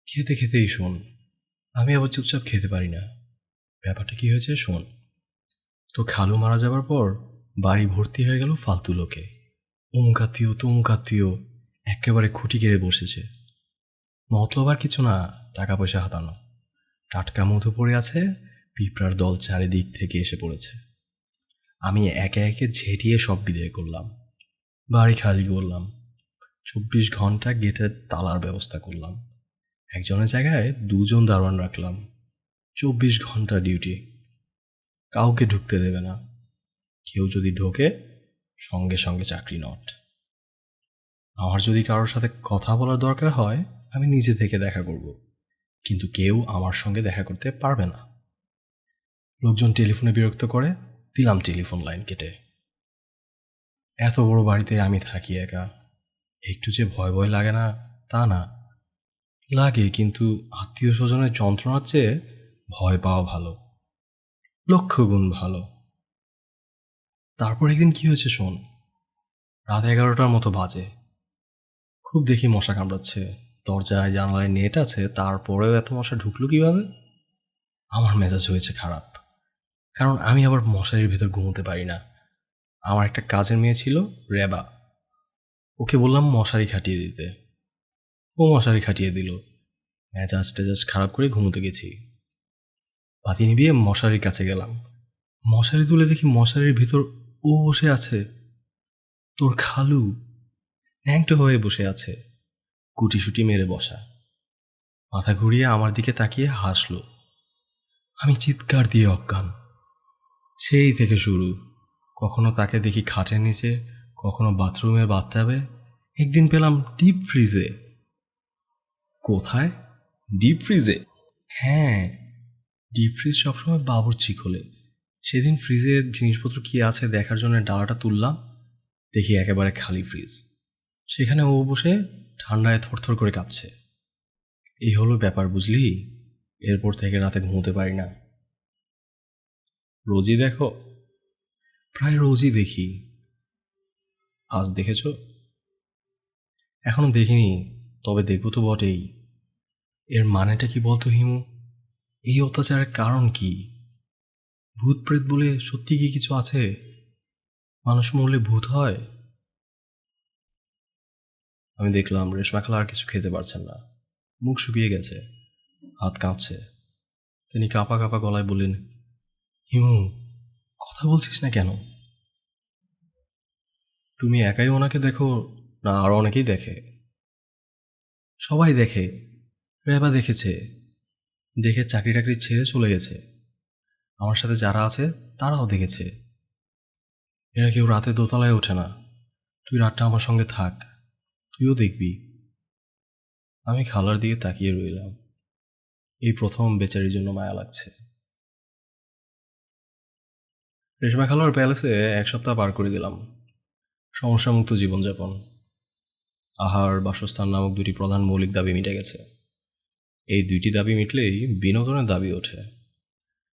খেতে খেতেই শোন। আমি আবার চুপচাপ খেতে পারি না। ব্যাপারটা কি হয়েছে শোন। তো খালু মারা যাবার পর বাড়ি ভর্তি হয়ে গেল ফালতু লোকে। অমুক আত্মীয় তমুক আত্মীয় একেবারে খুঁটি কেড়ে বসেছে। মতলব আর কিছু না, টাকা পয়সা হাতানো। টাটকা মধু পড়ে আছে, পিঁপড়ার দল চারিদিক থেকে এসে পড়েছে। আমি একে একে ঝেঁটিয়ে সব বিদায় করলাম। বাড়ি খালি করলাম। 24 ঘন্টা গেটের তালার ব্যবস্থা করলাম। একজনের জায়গায় 2জন দারোয়ান রাখলাম। 24 ঘন্টা ডিউটি। কাউকে ঢুকতে দেবে না। কেউ যদি ঢোকে সঙ্গে সঙ্গে চাকরি নট। আমার যদি কারোর সাথে কথা বলার দরকার হয় আমি নিজে থেকে দেখা করব, কিন্তু কেউ আমার সঙ্গে দেখা করতে পারবে না। লোকজন টেলিফোনে বিরক্ত করে, দিলাম টেলিফোন লাইন কেটে। এত বড় বাড়িতে আমি থাকি একা। একটু যে ভয় ভয় লাগে না তা না, লাগে, কিন্তু আত্মীয় স্বজনের যন্ত্রণার চেয়ে ভয় পাওয়া ভালো, লক্ষ গুণ ভালো। তারপর একদিন কি হয়েছে শোন। রাত 11টার মতো বাজে। খুব দেখি মশা কামড়াচ্ছে। দরজায় জানালায় নেট আছে, তারপরেও এত মশা ঢুকলো কিভাবে? আমার মেজাজ হয়েছে খারাপ, কারণ আমি আবার মশারির ভেতর ঘুমোতে পারি না। আমার একটা কাজের মেয়ে ছিল, রেবা। ওকে বললাম মশারি খাটিয়ে দিতে। ও মশারি খাটিয়ে দিল। মেজাজ টেজাজ খারাপ করে ঘুমোতে গেছি। বাতি নিভিয়ে মশারির কাছে গেলাম। মশারি তুলে দেখি মশারির ভিতর ও বসে আছে। তোর খালু ন্যাংটো হয়ে বসে আছে, কুটিসুটি মেরে বসা। মাথা ঘুরিয়ে আমার দিকে তাকিয়ে হাসলো। আমি চিৎকার দিয়ে অজ্ঞান। সেই থেকে শুরু। কখনো তাকে দেখি খাটের নিচে, কখনো বাথরুমের বাথটাবে, একদিন পেলাম ডিপ ফ্রিজে। কোথায়? ডিপ ফ্রিজে? হ্যাঁ, ডিপ ফ্রিজ সবসময় বাবুর্চি খোলে। সেদিন ফ্রিজে জিনিসপত্র কি আছে দেখার জন্য ডালাটা তুললাম, দেখি একেবারে খালি ফ্রিজ। সেখানে ও বসে ঠান্ডায় থরথর করে কাঁপছে। এই হলো ব্যাপার, বুঝলি? এরপর থেকে রাতে ঘুমোতে পারি না। রোজই দেখো? প্রায় রোজই দেখি। আজ দেখেছ? এখনো দেখিনি, তবে দেখব তো বটেই। এর মানেটা কি বলতো হিমু? এই অত্যাচারের কারণ কি? ভূত প্রেত বলে সত্যি কি কিছু আছে? মানুষ মরলে ভূত হয়? আমি দেখলাম রেশমা খালা আর কিছু খেতে পারছেন না। মুখ শুকিয়ে গেছে, হাত কাঁপছে। তিনি কাঁপা কাঁপা গলায় বললেন, হিমু, কথা বলছিস না কেন? তুমি একাই ওনাকে দেখো না আরও অনেকেই দেখে? সবাই দেখে। রেবা দেখেছে, দেখে চাকরি টাকরি ছেড়ে চলে গেছে। আমার সাথে যারা আছে তারাও দেখেছে। এরা কেউ রাতে দোতলায় ওঠে না। তুই রাতটা আমার সঙ্গে থাক, তুইও দেখবি। আমি খালার দিকে তাকিয়ে রইলাম। এই প্রথম বেচারির জন্য মায়া লাগছে। রেশমা খালার প্যালেসে 1 সপ্তাহ পার করে দিলাম। সমস্যামুক্ত জীবনযাপন। আহার, বাসস্থান নামক 2টি প্রধান মৌলিক দাবি মিটে গেছে। এই 2টি দাবি মিটলেই বিনোদনের দাবি ওঠে।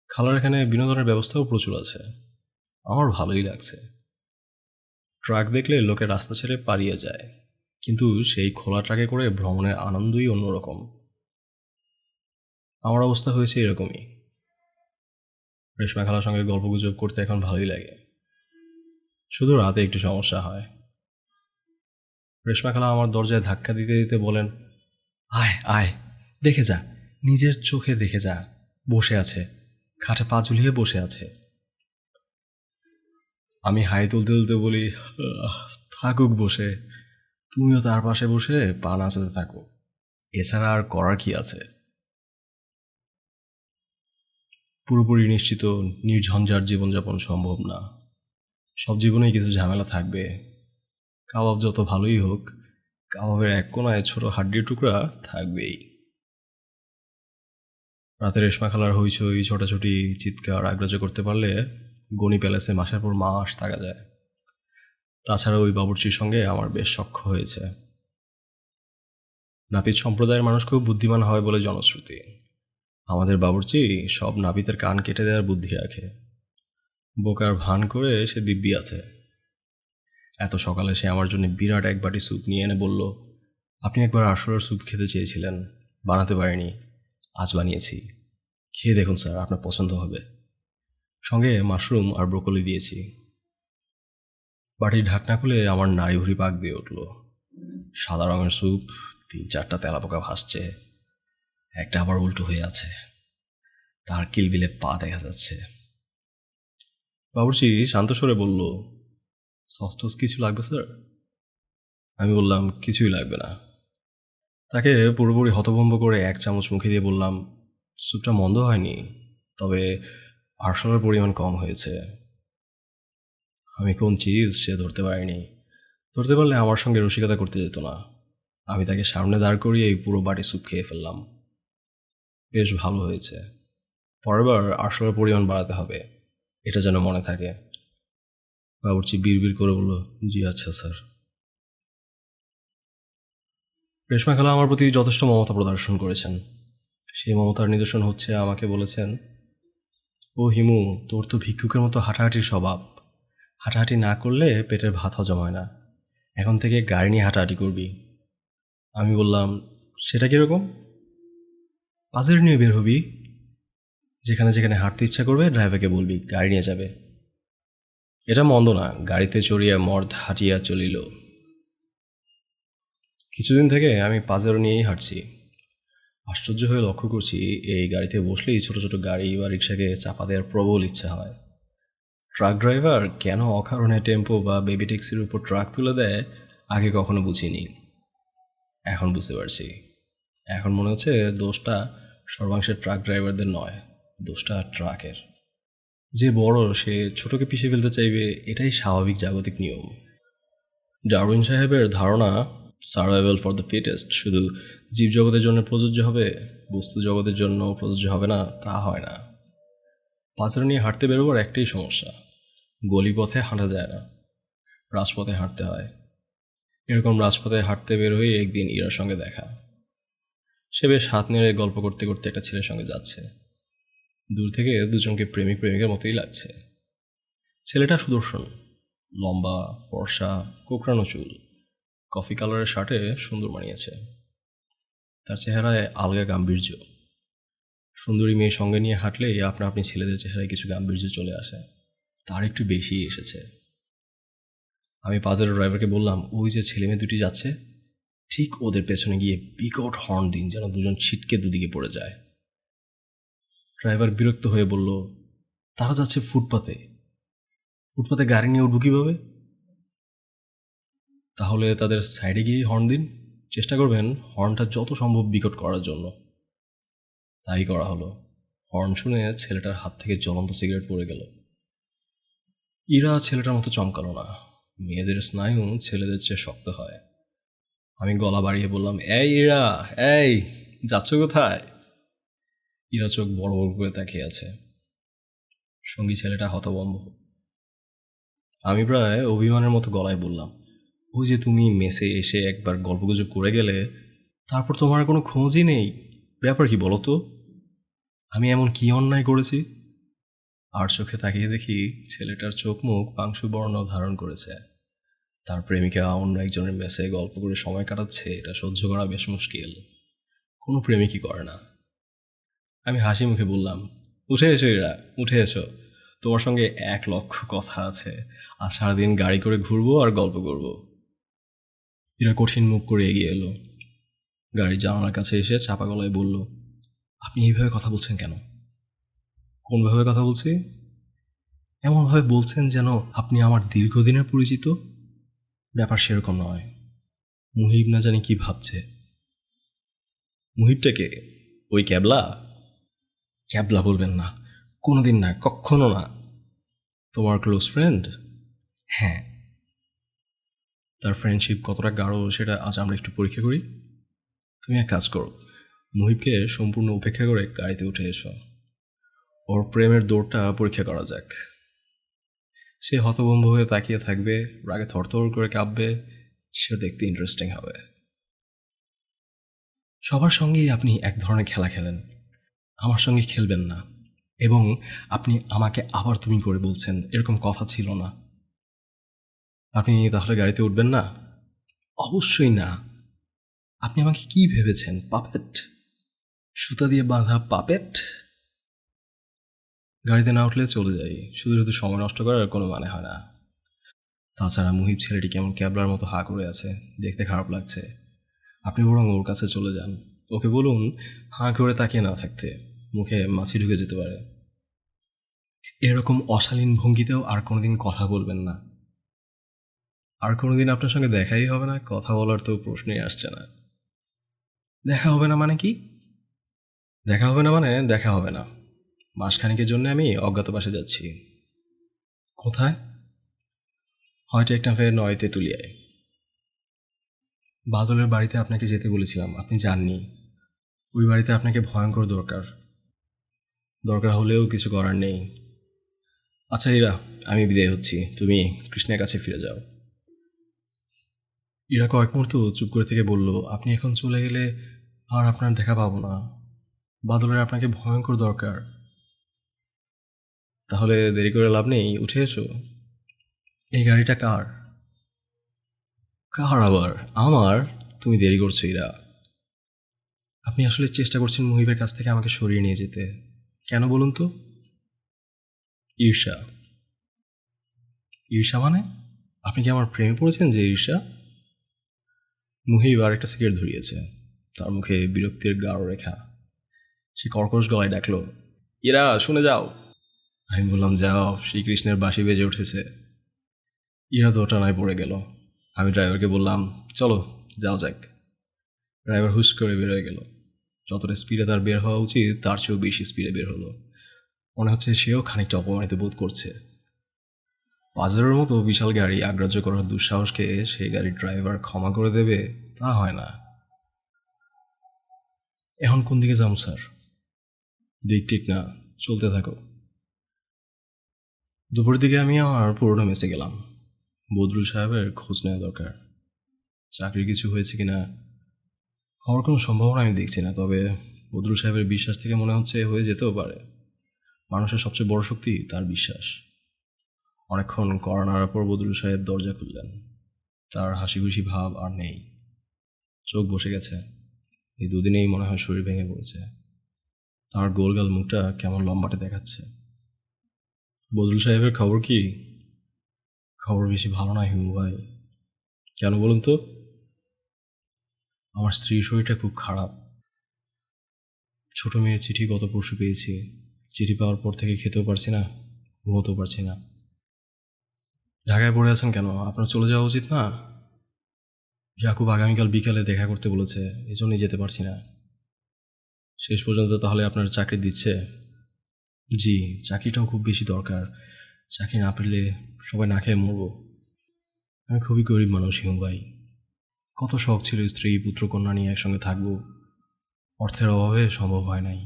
খালার এখানে বিনোদনের ব্যবস্থাও প্রচুর আছে। আমার ভালোই লাগছে। ট্রাক দেখলে লোকে রাস্তা ছেড়ে পালিয়ে যায়, কিন্তু সেই খোলা ট্রাকে করে ভ্রমণের আনন্দই অন্যরকম। আমার অবস্থা হয়েছে এরকমই। রেশমা খালার সঙ্গে গল্পগুজব করতে এখন ভালোই লাগে, শুধু রাতে একটু সমস্যা হয়। রেশমা খালা আমার দরজায় ধাক্কা দিতে দিতে বলেন, আয় আয়, দেখে যা, নিজের চোখে দেখে যা। বসে আছে, খাটে পা ঝুলিয়ে বসে আছে। আমি হাই তুলতে তুলতে বলি, থাকুক বসে, তুমিও তার পাশে বসে পা নাচাতে থাকো, এছাড়া আর করার কি আছে? পুরোপুরি নিশ্চিত নির্ঝঞ্ঝাট জীবনযাপন সম্ভব না। সব জীবনেই কিছু ঝামেলা থাকবে। কাবাব যত ভালোই হোক, কাবাবের এক কোনায় ছোট হাড্ডির টুকরা থাকবেই। রাতে রেশমা খালার হইচই, ছোটাছুটি, চিৎকার আগ্রাহ্য করতে পারলে গনি প্যালেসে মাসের পর মাস থাকা যায়। তাছাড়া ওই বাবুর্চির সঙ্গে আমার বেশ সখ্য হয়েছে। নাপিত সম্প্রদায়ের মানুষ খুব বুদ্ধিমান হয় বলে জনশ্রুতি। আমাদের বাবুর্চি সব নাপিতের কান কেটে দেওয়ার বুদ্ধি রাখে। বোকার ভান করে সে দিব্যি আছে। এত সকালে সে আমার জন্য বিরাট এক বাটি স্যুপ নিয়ে এনে বলল, আপনি একবার আরশোলার স্যুপ খেতে চেয়েছিলেন, বানাতে পারিনি, আজ বানিয়েছি। খেয়ে দেখুন স্যার, আপনার পছন্দ হবে। সঙ্গে মাশরুম আর ব্রোকলি দিয়েছি। বাটির ঢাকনা খুলে আমার নাড়ি ভুড়ি পাক দিয়ে উঠল। সাদা রঙের স্যুপ, 3-4টা তেলাপোকা ভাসছে, একটা আবার উল্টো হয়ে আছে, তার কিলবিলে পা দেখা যাচ্ছে। বাবুর্চি শান্ত স্বরে বলল, সস টস কিছু লাগবে স্যার? আমি বললাম, কিছুই লাগবে না। তাকে পুরোপুরি হতভম্ব করে 1 চামচ মুখে দিয়ে বললাম, স্যুপটা মন্দ হয়নি, তবে আরশোলার পরিমাণ কম হয়েছে। আমি কোন চিজ সে ধরতে পারিনি। ধরতে পারলে আমার সঙ্গে রসিকতা করতে যেত না। আমি তাকে সামনে দাঁড় করিয়ে এই পুরো বাটি স্যুপ খেয়ে ফেললাম। বেশ ভালো হয়েছে। পরের বার আরশোলার পরিমাণ বাড়াতে হবে, এটা যেন মনে থাকে। বাবুর্চি বিড়বিড় করে বলল, জি আচ্ছা স্যার। রেশমা খালা আমার প্রতি যথেষ্ট মমতা প্রদর্শন করেছেন। সেই মমতার নিদর্শন হচ্ছে আমাকে বলেছেন, ও হিমু, তোর তো ভিক্ষুকের মতো হাঁটাহাঁটির স্বভাব। হাঁটাহাঁটি না করলে পেটের ভাত হজম হয় না। এখন থেকে গাড়ি নিয়ে হাঁটাহাঁটি করবি। আমি বললাম, সেটা কীরকম? বাজার নিয়ে বের হবি, যেখানে যেখানে হাঁটতে ইচ্ছা করবে ড্রাইভারকে বলবি গাড়ি নিয়ে যাবে। এটা মন্দ না। গাড়িতে চড়িয়া মর্দ হাঁটিয়া চলিল। কিছুদিন থেকে আমি পাজেরো নিয়েই হাঁটছি। আশ্চর্য হয়ে লক্ষ্য করছি, এই গাড়িতে বসলেই ছোট ছোট গাড়ি বা রিক্সাকে চাপা দেওয়ার প্রবল ইচ্ছা হয়। ট্রাক ড্রাইভার কেন অকারণে টেম্পো বা বেবি ট্যাক্সির উপর ট্রাক তুলে দেয়, আগে কখনো বুঝিনি। এখন বুঝতে পারছি। এখন মনে হচ্ছে দোষটা সর্বাংশের ট্রাক ড্রাইভারদের নয়, দোষটা ট্রাকের। যে বড় সে ছোটকে পিষে ফেলতে চাইবে, এটাই স্বাভাবিক জাগতিক নিয়ম। ডারউইন সাহেবের ধারণা সার্ভাইভাল ফর দ্য ফিটেস্ট শুধু জীবজগতের জন্য প্রযোজ্য হবে, বস্তু জগতের জন্য প্রযোজ্য হবে না, তা হয় না। পাচার নিয়ে হাঁটতে বেরোবার একটাই সমস্যা, গলিপথে হাঁটা যায় না, রাজপথে হাঁটতে হয়। এরকম রাজপথে হাঁটতে বের হয়ে একদিন ইরার সঙ্গে দেখা। সে বেশ হাত নেড়ে গল্প করতে করতে একটা ছেলের সঙ্গে যাচ্ছে। দূর থেকে দুজনকে প্রেমিক প্রেমিকার মতোই লাগছে। ছেলেটা সুদর্শন, লম্বা, ফর্সা, কোঁকড়ানো চুল, কফি কালারের শার্টে সুন্দর মানিয়েছে। তার চেহারায় আলগা গাম্ভীর্য। সুন্দরী মেয়ে সঙ্গে নিয়ে হাঁটলেই আপনা আপনি ছেলেদের চেহারায় কিছু গাম্ভীর্য চলে আসে, তার একটু বেশি এসেছে। আমি পাজেরো ড্রাইভারকে বললাম, ওই যে ছেলে মেয়ে দুটি যাচ্ছে, ঠিক ওদের পেছনে গিয়ে বিকট হর্ন দিন, যেন দুজন ছিটকে দুদিকে পড়ে যায়। ড্রাইভার বিরক্ত হয়ে বলল, তারা যাচ্ছে ফুটপাতে, ফুটপাতে গাড়ি নিয়ে উঠবো কীভাবে? তাহলে তাদের সাইডে গিয়েই হর্ন দিন, চেষ্টা করবেন হর্নটা যত সম্ভব বিকট করার জন্য। তাই করা হলো। হর্ন শুনে ছেলেটার হাত থেকে জ্বলন্ত সিগারেট পড়ে গেল। ইরা ছেলেটার মতো চমকালো না। মেয়েদের স্নায়ু ছেলেদের চেয়ে শক্ত হয়। আমি গলা বাড়িয়ে বললাম, এই ইরা, এই যাচ্ছ কোথায়? ইরা চোখ বড় বড় করে তাকিয়ে আছে। সঙ্গী ছেলেটা হতভম্ব। আমি প্রায় অভিমানের মতো গলায় বললাম, ওই যে তুমি মেসে এসে একবার গল্পগুজব করে গেলে, তারপর তোমার কোনো খোঁজই নেই। ব্যাপার কি বলো তো? আমি এমন কি অন্যায় করেছি? আর চোখে তাকিয়ে দেখি ছেলেটার চোখ মুখ পাংশুবর্ণ ধারণ করেছে। তার প্রেমিকা অন্য একজনের মেসে গল্প করে সময় কাটাচ্ছে, এটা সহ্য করা বেশ মুশকিল। কোনো প্রেমিকই করে না। আমি হাসি মুখে বললাম, উঠে এসো এরা, উঠে এসো। তোমার সঙ্গে 1,00,000 কথা আছে। আর সারাদিন গাড়ি করে ঘুরবো আর গল্প করব। এরা কঠিন মুখ করে এগিয়ে এলো। গাড়ির জানালার কাছে এসে চাপা গলায় বলল, আপনি এইভাবে কথা বলছেন কেন? কোনভাবে কথা বলছি? এমনভাবে বলছেন যেন আপনি আমার দীর্ঘদিনের পরিচিত। ব্যাপার সেরকম নয়। মুহিব না জানি কি ভাবছে। মুহিবটাকে? ওই ক্যাবলা? ক্যাবলা বলবেন না, কোনোদিন না, কখনো না। তোমার ক্লোজ ফ্রেন্ড? হ্যাঁ। তার ফ্রেন্ডশিপ কতটা গাঢ় সেটা আজ আমরা একটু পরীক্ষা করি। তুমি এক কাজ করো, মুহিবকে সম্পূর্ণ উপেক্ষা করে গাড়িতে উঠে এসো। ওর প্রেমের দৌড়টা পরীক্ষা করা যাক। সে হতভম্ব হয়ে তাকিয়ে থাকবে, রাগে থরথর করে কাঁপবে, সেটা দেখতে ইন্টারেস্টিং হবে। সবার সঙ্গেই আপনি এক ধরনের খেলা খেলেন, আমার সঙ্গে খেলবেন না। এবং আপনি আমাকে আবার তুমি করে বলছেন, এরকম কথা ছিল না। আপনি তাহলে গাড়িতে উঠবেন না? অবশ্যই না। আপনি আমাকে কি ভেবেছেন, পাপেট? সুতা দিয়ে বাঁধা পাপেট। গাড়িতে না উঠলে চলে যাই, শুধু শুধু সময় নষ্ট করার কোনো মানে হয় না। তাছাড়া মুহিব ছেলেটি কেমন ক্যাবলার মতো হা করে আছে, দেখতে খারাপ লাগছে। আপনি বরং ওর কাছে চলে যান, ওকে বলুন হাঁ করে তাকিয়ে না থাকতে, মুখে মাছি ঢুকে যেতে পারে। এরকম অশালীন ভঙ্গিতেও আর কোনোদিন কথা বলবেন না। আর কোনোদিন আপনার সঙ্গে দেখাই হবে না, কথা বলার তো প্রশ্নই আসছে না। দেখা হবে না মানে কি? দেখা হবে না মানে দেখা হবে না। মাসখানেকের জন্য আমি অজ্ঞাতবাসে যাচ্ছি। কোথায়? হয় টেকনাফে, নয় তেঁতুলিয়ায়। বাদলের বাড়িতে আপনাকে যেতে বলেছিলাম, আপনি যাননি। ওই বাড়িতে আপনাকে ভয়ঙ্কর দরকার। দরকার হলেও কিছু করার নেই। আচ্ছা ইরা, আমি বিদায় হচ্ছি, তুমি কৃষ্ণের কাছে ফিরে যাও। ইরা কয়েক মুহূর্ত চুপ করে থেকে বলল, আপনি এখন চলে গেলে আর আপনার দেখা পাবো না। বাদলের আপনাকে ভয়ঙ্কর দরকার। তাহলে দেরি করে লাভ নেই, উঠে এসো। এই গাড়িটা কার? কার আবার? আমার? তুমি দেরি করছো ইরা। আপনি আসলে চেষ্টা করছেন মুহিবের কাছ থেকে আমাকে সরিয়ে নিয়ে যেতে। কেন বলুন তো? ঈর্ষা। ঈর্ষা মানে? আপনি কি আমার প্রেমে পড়েছেন যে ঈর্ষা? মুহিব আর একটা সিগারেট ধরিয়েছে, তার মুখে বিরক্তির গাঢ় রেখা। সে কর্কশ গলায় ডাকলো, ইরা শুনে যাও। আমি বললাম, যাও, শ্রীকৃষ্ণের বাঁশি বেজে উঠেছে। ইরা দোটানায় পড়ে গেল। আমি ড্রাইভারকে বললাম, চলো যাও যাক। ড্রাইভার হুশ করে বের হয়ে গেল। যতটা স্পিডে তার বের হওয়া উচিত তার চেয়েও বেশি স্পিডে বের হলো। মনে হচ্ছে সেও খানিকটা অপমানিত বোধ করছে। পাজরের মতো বিশাল গাড়ি আগ্রাহ্য করার দুঃসাহসকে সেই গাড়ির ড্রাইভার ক্ষমা করে দেবে, তা হয় না। এখন কোন দিকে যাম স্যার? দিক ঠিক না, চলতে থাকো। দুপুরের দিকে আমি আমার পুরোনো মেসে গেলাম। বদরুল সাহেবের খোঁজ নেওয়া দরকার। চাকরির কিছু হয়েছে কিনা হওয়ার কোনো সম্ভাবনা আমি দেখছি না, তবে বদরুল সাহেবের বিশ্বাস থেকে মনে হচ্ছে হয়ে যেতেও পারে। মানুষের সবচেয়ে বড় শক্তি তার বিশ্বাস। অনেকক্ষণ কড়া নাড়ার পর বদরুল সাহেব দরজা খুললেন। তার হাসি খুশি ভাব আর নেই, চোখ বসে গেছে। এই দুদিনেই মনে হয় শরীর ভেঙে পড়েছে। তার গোলগাল মুখটা কেমন লম্বাটে দেখাচ্ছে। বদরুল সাহেবের খবর কি? খবর বেশি ভালো না হিমু ভাই। কেন বলুন তো? আমার স্ত্রীর শরীরটা খুব খারাপ। ছোট মেয়ের চিঠি গত পরশু পেয়েছি। চিঠি পাওয়ার পর থেকে খেতেও পারছি না, ঘুমোতেও পারছি না। ঢাকায় পড়ে আছেন কেন? আপনার চলে যাওয়া উচিত না? ইয়াকুব আগামীকাল বিকালে দেখা করতে বলেছে, এজন্যই যেতে পারছি না। শেষ পর্যন্ত তাহলে আপনার চাকরি দিচ্ছে? জি, চাকরিটাও খুব বেশি দরকার। চাকরি না পেলে সবাই না খেয়ে মরব। আমি খুবই গরিব মানুষ হিমু ভাই। কত শখ ছিল স্ত্রী পুত্রকন্যা নিয়ে একসঙ্গে থাকবো, অর্থের অভাবে সম্ভব হয় নাই।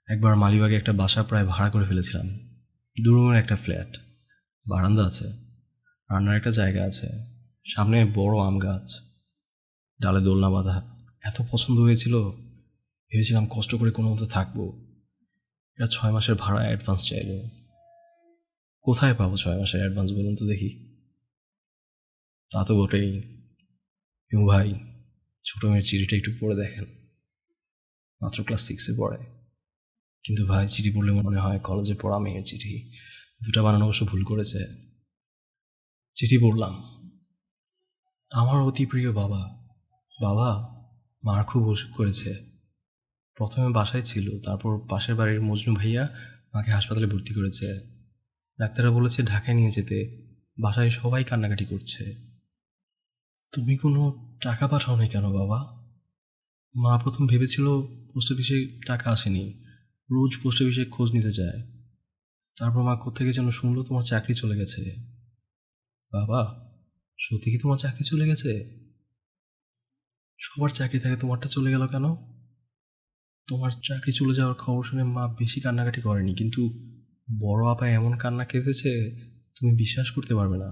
একবার মালিবাগে একটা বাসা প্রায় ভাড়া করে ফেলেছিলাম। দুরুমের একটা ফ্ল্যাট, বারান্দা আছে, রান্নার একটা জায়গা আছে, সামনে বড় আম গাছ, ডালে দোলনা বাঁধা। এত পছন্দ হয়েছিল, ভেবেছিলাম কষ্ট করে কোনো মতো থাকবো। এরা 6 মাসের ভাড়া অ্যাডভান্স চাইলো। কোথায় পাবো 6 মাসের অ্যাডভান্স বলুন তো দেখি? তা তো বটেই। হিমু ভাই, ছোটো মেয়ের চিঠিটা একটু পড়ে দেখেন। মাত্র ক্লাস 6-এ পড়ে, কিন্তু ভাই চিঠি পড়লে মনে হয় কলেজে পড়া মেয়ের চিঠি। দুটা বানানো অবশ্য ভুল করেছে। চিঠি পড়লাম। আমার অতি প্রিয় বাবা। বাবা, মার খুব অসুখ করেছে। প্রথমে বাসায় ছিল, তারপর পাশের বাড়ির মজনু ভাইয়া মাকে হাসপাতালে ভর্তি করেছে। ডাক্তাররা বলেছে ঢাকায় নিয়ে যেতে। বাসায় সবাই কান্নাকাটি করছে। তুমি কোনো টাকা পাঠাও নাই কেন বাবা? মা প্রথম ভেবেছিল পোস্ট অফিসে টাকা আসেনি, রোজ পোস্ট অফিসে খোঁজ নিতে যায়। তারপর মা কোত্থেকে যেন শুনলো তোমার চাকরি চলে গেছে। বাবা, সত্যি কি তোমার চাকরি চলে গেছে? সবার চাকরি থাকে, তোমারটা চলে গেল কেন? তোমার চাকরি চলে যাওয়ার খবর শুনে মা বেশি কান্নাকাটি করেনি, কিন্তু বড় আপা এমন কান্না কেঁদেছে তুমি বিশ্বাস করতে পারবে না।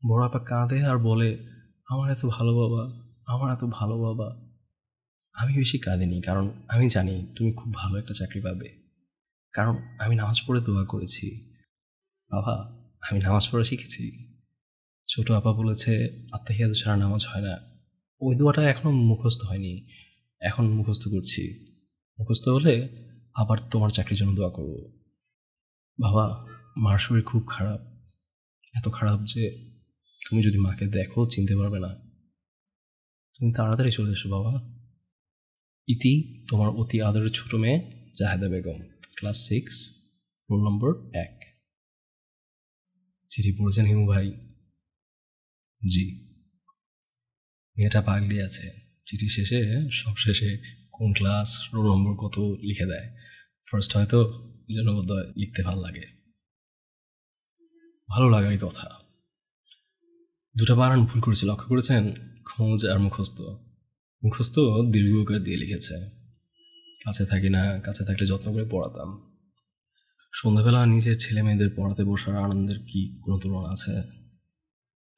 বড় আপা কাঁদে আর বলে, আমার এত ভালো বাবা, আমার এত ভালো বাবা। আমি বেশি কাঁদিনি, কারণ আমি জানি তুমি খুব ভালো একটা চাকরি পাবে। কারণ আমি নামাজ পড়ে দোয়া করেছি। বাবা, আমি নামাজ পড়া শিখেছি। ছোট আপা বলেছে আত্মাহিয়াত ছাড়া নামাজ হয় না। ওই দোয়াটা এখনো মুখস্থ হয়নি, এখন মুখস্থ করছি। মুখস্থ হলে আবার তোমার চাকরির জন্য দোয়া করব। বাবা, মার শরীর খুব খারাপ, এত খারাপ যে তুমি যদি মাকে দেখো চিনতে পারবে না। তুমি তাড়াতাড়ি চলে এসো বাবা। ইতি, তোমার অতি আদরের ছোট মেয়ে Zaheda Begum, class 6, roll number 1। চিঠি পড়েছেন হিমু ভাই? জি। মেয়েটা পাগলি আছে, চিঠি শেষে সব শেষে কোন ক্লাস, রোল নম্বর কত লিখে দেয়। ফার্স্ট হয়তো এই জন্য বোধহয় লিখতে ভালো লাগে। ভালো লাগারই কথা। দুটা বানান ভুল করেছি, লক্ষ্য করেছেন? খোঁজ আর মুখস্থ। মুখস্থ দীর্ঘকার দিয়ে লিখেছে। কাছে থাকি না, কাছে থাকলে যত্ন করে পড়াতাম। সন্ধ্যাবেলা নিজের ছেলে মেয়েদের পড়াতে বসার আনন্দের কি কোনো তুলনা আছে?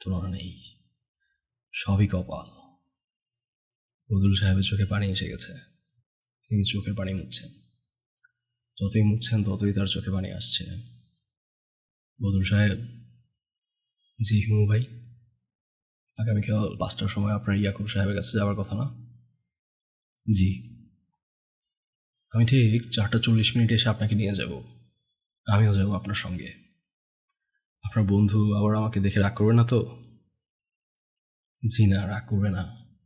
তুলনা নেই, সবই কপাল। বদরুল সাহেবের চোখে পানি এসে গেছে, তিনি চোখের পানি মুছছেন। যতই মুছছেন ততই তার চোখে পানি আসছে। বদরুল সাহেব। জি হিমু ভাই? আগামীকাল 5টার সময় আপনার ইয়াকুব সাহেবের কাছে যাওয়ার কথা না? জি। আমি ঠিক 4:40 এসে আপনাকে নিয়ে যাব। আমিও যাব আপনার সঙ্গে। আপনার বন্ধু আবার আমাকে দেখে রাগ করবে না তো? জি না, রাগ করবে না।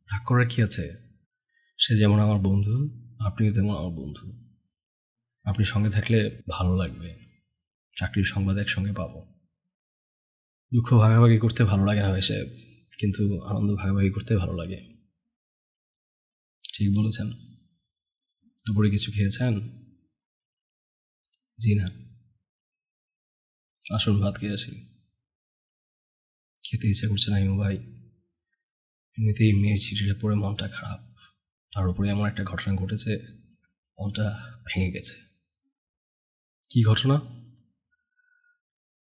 রাগ করার কি আছে? সে যেমন আমার বন্ধু, আপনিও তেমন আমার বন্ধু। আপনি সঙ্গে থাকলে ভালো লাগবে। চাকরির সংবাদ একসঙ্গে পাবো। দুঃখ ভাগাভাগি করতে ভালো লাগে না ভাই সাহেব, কিন্তু আনন্দ ভাগাভাগি করতে ভালো লাগে। ঠিক বলেছেন। দুপুরে কিছু খেয়েছেন? জি না। আসুন ভাত খেয়ে আসি। খেতে ইচ্ছা করছে না হিমু ভাই। এমনিতেই মেয়ের চিঠিটা পড়ে মনটা খারাপ, তার উপরে এমন একটা ঘটনা ঘটেছে, মনটা ভেঙে গেছে। কি ঘটনা?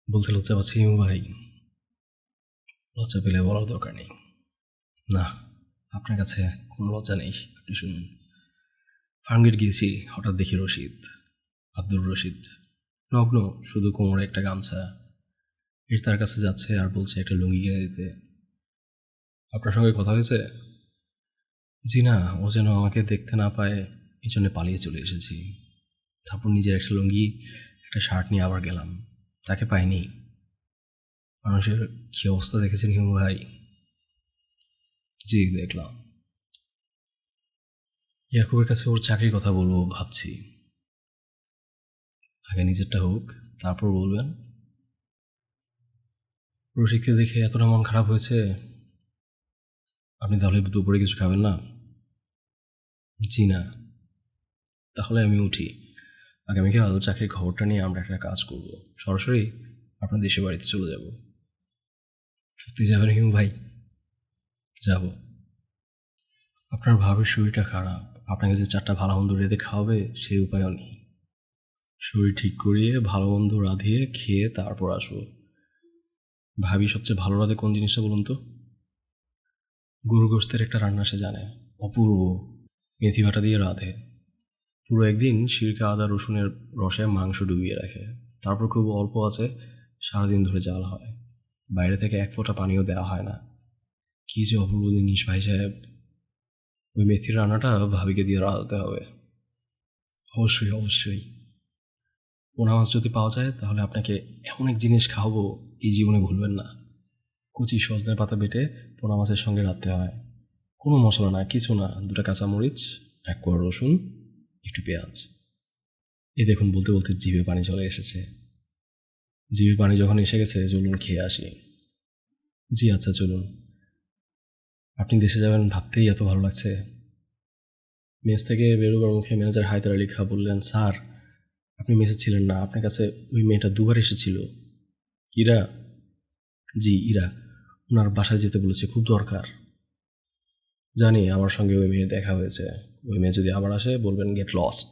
বলতে লজ্জা পাচ্ছি হিমু ভাই। লজ্জা পেলে বলার দরকার নেই। না, আপনার কাছে কোনো লজ্জা নেই, আপনি শুনুন। ফার্মগেট গিয়েছি, হঠাৎ দেখি রশিদ, আব্দুর রশিদ, নগ্ন, শুধু কোমরে একটা গামছা। এর তার কাছে যাচ্ছে আর বলছে একটা লুঙ্গি কিনে দিতে। আপনার সঙ্গে কথা হয়েছে? জি না, ও যেন আমাকে দেখতে না পায় এই জন্য পালিয়ে চলে এসেছি। তারপর নিজের একটা লুঙ্গি, একটা শার্ট নিয়ে আবার গেলাম, তাকে পাইনি। মানুষের কী অবস্থা দেখেছেন হিমু ভাই? জি দেখলাম। ইয়াকুবের কাছে ওর চাকরির কথা বলবো ভাবছি। আগে নিজেরটা হোক, তারপর বলবেন। রসিককে দেখে এতটা মন খারাপ হয়েছে। আপনি তাহলে দুপুরে কিছু খাবেন না? জি না। তাহলে আমি উঠি। আগামীকাল চাকরির খবরটা নিয়ে আমরা একটা কাজ করব, সরাসরি আপনার দেশের বাড়িতে চলে যাব। সত্যি যাবেন হিমু ভাই? যাব। আপনার ভাবির শরীরটা খারাপ, আপনাকে যে 4টা ভালো মন্দ রেঁধে খাওয়াবে সেই উপায়ও নেই। শরীর ঠিক করিয়ে ভালো মন্দ রাঁধিয়ে খেয়ে তারপর আসবো। ভাবি সবচেয়ে ভালো রাঁধে কোন জিনিসটা বলুন তো? গরু গোশতের একটা রান্না সে জানে, অপূর্ব। মেথি বাটা দিয়ে রাঁধে। পুরো একদিন সিরকা আদা রসুনের রসে মাংস ডুবিয়ে রাখে, তারপর খুব অল্প আছে সারাদিন ধরে জাল হয়। বাইরে থেকে এক ফোঁটা পানিও দেওয়া হয় না। কী যে অপূর্ব জিনিস ভাই সাহেব। ওই মেথির রান্নাটা ভাবিকে দিয়ে রাঁধাতে হবে। অবশ্যই অবশ্যই। পোনা মাছ যদি পাওয়া যায় তাহলে আপনাকে এমন এক জিনিস খাওয়াবো, এই জীবনে ভুলবেন না। কচি সজনে পাতা বেটে পোনা মাছের সঙ্গে রাঁধতে হয়। কোনো মশলা না, কিছু না, 2টা কাঁচামরিচ, 1 কোয়া রসুন, একটু পেঁয়াজ। এই দেখুন, বলতে বলতে জিভে পানি চলে এসেছে। জিভে পানি যখন এসে গেছে, চলুন খেয়ে আসি। জি আচ্ছা চলুন। আপনি দেশে যাবেন ভাবতেই এত ভালো লাগছে। মেস থেকে বেরোবার মুখে ম্যানেজার হায়দার আলী খাঁ বললেন, স্যার আপনি মেসে ছিলেন না, আপনার কাছে ওই মেয়েটা 2বার এসেছিল। ইরা? জি ইরা। ওনার বাসায় যেতে বলেছে, খুব দরকার। জানি, আমার সঙ্গে ওই মেয়ে দেখা হয়েছে। ওই মেয়ে যদি আবার আসে বলবেন গেট লস্ট।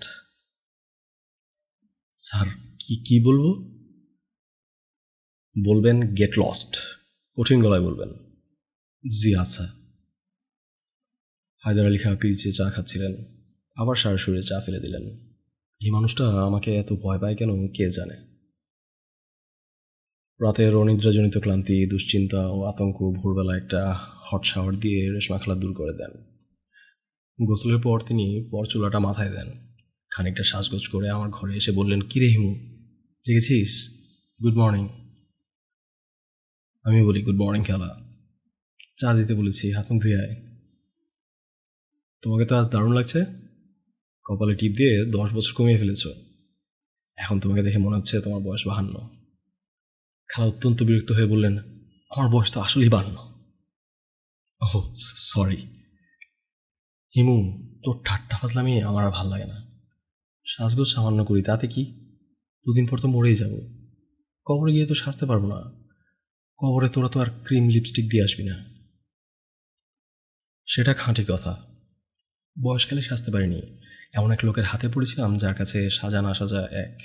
স্যার কি কি বলবো? বলবেন গেট লস্ট, কঠিন গলায় বলবেন। জি আচ্ছা। হায়দার আলী খাঁ পিছিয়ে চা খাচ্ছিলেন, আবার সারা শরীরে চা ফেলে দিলেন। এই মানুষটা আমাকে এত ভয় পায় কেন কে জানে। রাতের অনিদ্রাজনিত ক্লান্তি, দুশ্চিন্তা ও আতঙ্ক ভোরবেলা একটা হট শাওয়ার দিয়ে রেশমা খালা দূর করে দেন। গোসলের পর তিনি পরচুলাটা মাথায় দেন। খানিকটা সাজগোজ করে আমার ঘরে এসে বললেন, কিরে হিমু, জেগেছিস? Good morning. আমি বলি, গুড মর্নিং খালা, চা দিতে বলেছি, হাত মুখ ধুয়ে আয়। তোমাকে তো আজ দারুণ লাগছে, কপালে টিপ দিয়ে 10 বছর কমিয়ে ফেলেছ। এখন তোমাকে দেখে মনে হচ্ছে তোমার বয়স 52। খালা অত্যন্ত বিরক্ত হয়ে বললেন, আমার বয়স তো আসলেই 52। Oh sorry. হিমু, তোর ঠাট্টা ফাজলামি আমার আর ভাল লাগে না। সাজগোজ সামান্য করি, তাতে কি? 2 দিন পর তো মরেই যাব। কবরে গিয়ে তো সাজতে পারবো না। কবরে তোরা তো আর ক্রিম লিপস্টিক দিয়ে আসবি না। সেটা খাঁটি কথা। বয়সকালে সাজতে পারিনি, এমন এক লোকের হাতে পড়েছিলাম যার কাছে সাজা না সাজা এক।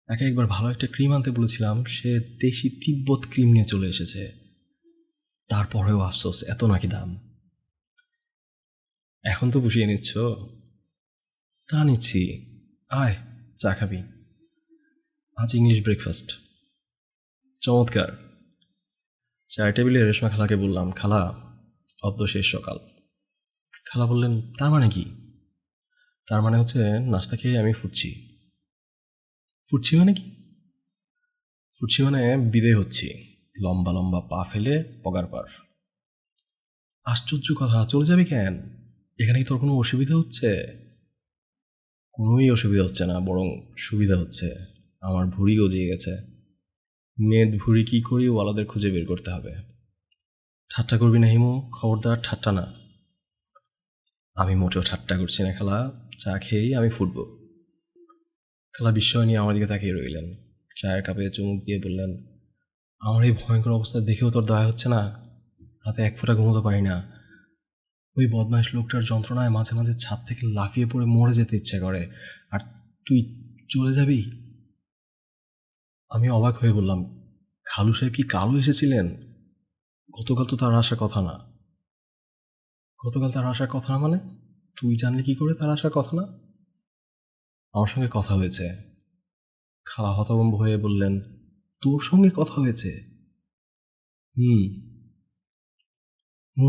তাকে একবার ভালো একটা ক্রিম আনতে বলেছিলাম, সে দেশি তিব্বত ক্রিম নিয়ে চলে এসেছে। তারপরেও আফসোস, এত নাকি দাম। এখন তো পুষিয়ে নিচ্ছ। তা নিচ্ছি, আয় চা খাবি। আজ ইংলিশ ব্রেকফাস্ট। চমৎকার। চায়ের টেবিলে রেশমা খালাকে বললাম, খালা অদ্য শেষ সকাল। খালা বললেন, তার মানে কি? তার মানে হচ্ছে নাস্তা খেয়ে আমি ফুটছি। ফুটছি মানে কি? ফুটছি মানে বিদেয় হচ্ছি, লম্বা লম্বা পা ফেলে পগার পার। আশ্চর্য কথা, চলে যাবি কেন? এখানে কি তোর কোনো অসুবিধা হচ্ছে? কোনোই অসুবিধা হচ্ছে না, বরং সুবিধা হচ্ছে। আমার ভুঁড়ি গজিয়ে গেছে। মেদ ভুঁড়ি কী করি ওয়ালাদের খুঁজে বের করতে হবে। ঠাট্টা করবি না হিমু, খবরদার ঠাট্টা না। আমি মোটেও ঠাট্টা করছি না খালা, চা খেয়েই আমি ফুটবো। খালা বিস্ময় নিয়ে আমার দিকে তাকিয়ে রইলেন। চায়ের কাপে চুমুক দিয়ে বললেন, আমার এই ভয়ঙ্কর অবস্থা দেখেও তোর দয়া হচ্ছে না? রাতে এক ফোঁটা ঘুমোতে পারি না। ওই বদমাইশ লোকটার যন্ত্রণায় মাঝে মাঝে ছাদ থেকে লাফিয়ে পড়ে মরে যেতে ইচ্ছে করে, আর তুই চলে যাবি? আমি অবাক হয়ে বললাম, খালু সাহেব কি কালও এসেছিলেন? গতকাল তো তার আসার কথা না। গতকাল তার আসার কথা না মানে? তুই জানলি কি করে তার আসার কথা না? আমার সঙ্গে কথা হয়েছে। খালা হতভম্ব হয়ে বললেন, তোর সঙ্গে কথা হয়েছে? হুম।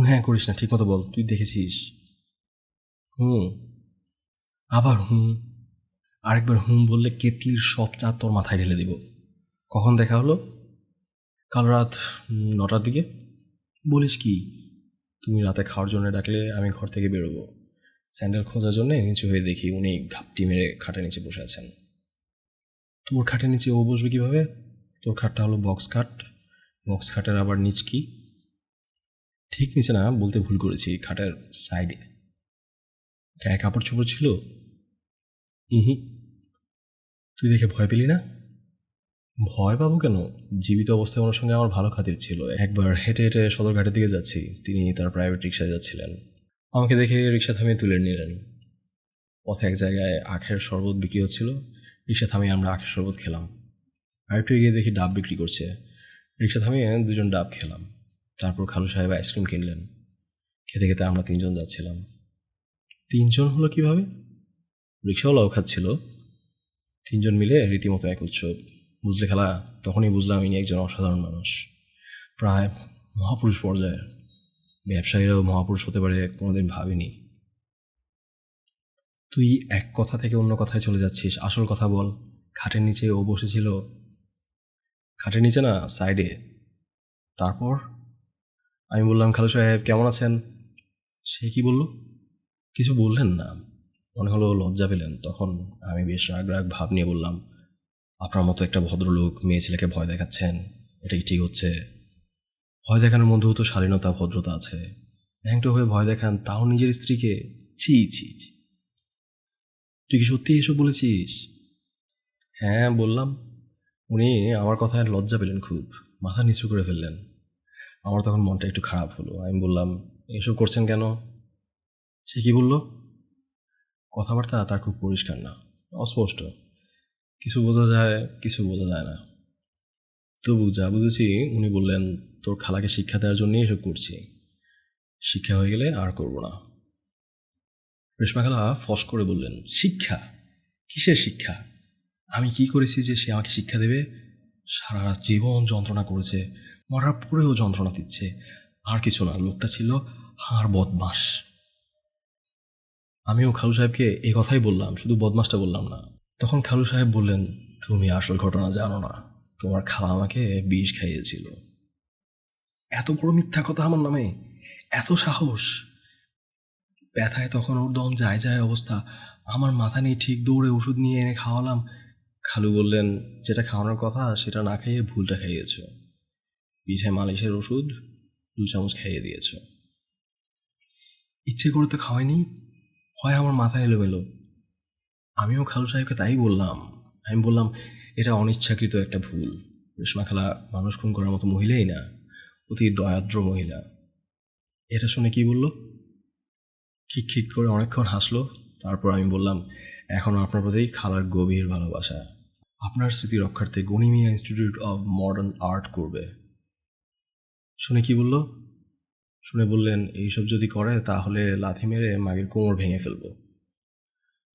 হ্যাঁ করিস না, ঠিক মতো বল, তুই দেখেছিস? হুম। আবার হুম। আরেকবার হুম বললে কেতলির সব চা তোর মাথায় ঢেলে দিব। কখন দেখা হলো? কাল রাত 9টার দিকে। বলিস কি? তুমি রাতে খাওয়ার জন্য ডাকলে আমি ঘর থেকে বেরোবো। স্যান্ডেল খোঁজার জন্য নিচু হয়ে দেখি উনি ঘাপটি মেরে খাটের নিচে বসে আছেন। তোর খাটের নিচে ও বসবে কিভাবে? তোর খাটটা হলো বক্স খাট। বক্স খাটের আবার নিচ কি? ঠিক নিচে না, বলতে ভুল করেছি, খাটের সাইডে। গায়ে কাপড় চোপড় ছিল? হুম। তুই দেখে ভয় পেলি না? ভয় পাবো কেন? জীবিত অবস্থায় ওনার সঙ্গে আমার ভালো খাতির ছিল। একবার হেঁটে হেঁটে সদরঘাটের দিকে যাচ্ছি, তিনি তার প্রাইভেট রিক্সায় যাচ্ছিলেন। আমাকে দেখে রিক্সা থামিয়ে তুলে নিলেন। পথে এক জায়গায় আখের শরবত বিক্রি হচ্ছিল, রিক্সা থামিয়ে আমরা আখের শরবত খেলাম। আরেকটু এগিয়ে দেখি ডাব বিক্রি করছে, রিক্সা থামিয়ে 2জন ডাব খেলাম। তারপর খালু সাহেব আইসক্রিম কিনলেন। খেতে খেতে আমরা 3জন যাচ্ছিলাম। 3জন হলো কিভাবে? রিক্সাওয়ালাও খাচ্ছিল। 3জন মিলে রীতিমতো এক উৎসব। বুঝলে খালা, তখনই বুঝলাম ইনি একজন অসাধারণ মানুষ, প্রায় মহাপুরুষ পর্যায়ের। ব্যবসায়ীরাও মহাপুরুষ হতে পারে কোনোদিন ভাবিনি। তুই এক কথা থেকে অন্য কথায় চলে যাচ্ছিস, আসল কথা বল। খাটের নিচে ও বসেছিল। খাটের নিচে না, সাইডে। তারপর আমি বললাম, খালু সাহেব কেমন আছেন? সে কি বলল? কিছু বললেন না, মনে হলো লজ্জা পেলেন। তখন আমি বেশ রাগ রাগ ভাব নিয়ে বললাম, আপনার মতো একটা ভদ্রলোক মেয়ে ছেলেকে ভয় দেখাচ্ছেন, এটা কি ঠিক হচ্ছে? ভয় দেখানোর মধ্যেও তো শালীনতা ভদ্রতা আছে। ন্যাংটো হয়ে ভয় দেখান, তাও নিজের স্ত্রীকে। ছি ছি ছি। তুই কি সত্যি এসব বলেছিস? হ্যাঁ বললাম। উনি আমার কথায় লজ্জা পেলেন খুব, মাথা নিচু করে ফেললেন। আমার তখন মনটা একটু খারাপ হলো। আমি বললাম, এসব করছেন কেন? সে কি বলল? কথাবার্তা তার খুব পরিষ্কার না, অস্পষ্ট। কিছু বোঝা যায়, কিছু বোঝা যায় না। তবু যা বুঝেছি, উনি বললেন, তোর খালাকে শিক্ষা দেওয়ার জন্যই এসব করছি, শিক্ষা হয়ে গেলে আর করব না। রেশমা খালা ফস করে বললেন, শিক্ষা? কিসের শিক্ষা? আমি কি করেছি যে সে আমাকে শিক্ষা দেবে? সারা জীবন যন্ত্রণা করেছে, মরার পরেও যন্ত্রণা দিচ্ছে। আর কিছু না, লোকটা ছিল হাড় বদমাস। আমিও খালু সাহেবকে এই কথাই বললাম, শুধু বদমাসটা বললাম না। তখন খালু সাহেব বললেন, তুমি আসল ঘটনা জানো না, তোমার খালা আমাকে বিষ খাইয়েছিল। এত বড় মিথ্যা কথা আমার নামে, এত সাহস! ব্যথায় তখন ওর দম যায় যায় অবস্থা, আমার মাথা নেই ঠিক, দৌড়ে ওষুধ নিয়ে এনে খাওয়ালাম। খালু বললেন, যেটা খাওয়ানোর কথা সেটা না খাইয়ে ভুলটা খাইয়েছ। পিঠে মালিশের ওষুধ 2 চামচ খাইয়ে দিয়েছ। ইচ্ছে করে তো খাওয়াইনি, হয় আমার মাথা এলোমেলো। আমিও খালু সাহেবকে তাই বললাম। আমি বললাম, এটা অনিচ্ছাকৃত একটা ভুল। রেশমা খালা মানুষ খুন করার মতো মহিলাই না, অতি দয়াদ্র মহিলা। এটা শুনে কি বলল? খিক খিক করে অনেকক্ষণ হাসলো। তারপর আমি বললাম, এখনও আপনার প্রতি খালার গভীর ভালোবাসা। আপনার স্মৃতি রক্ষার্থে Ganimiya institute of modern art করবে। শুনে কি বলল? শুনে বললেন, এইসব যদি করে তাহলে লাথি মেরে মাগের কোমর ভেঙে ফেলব।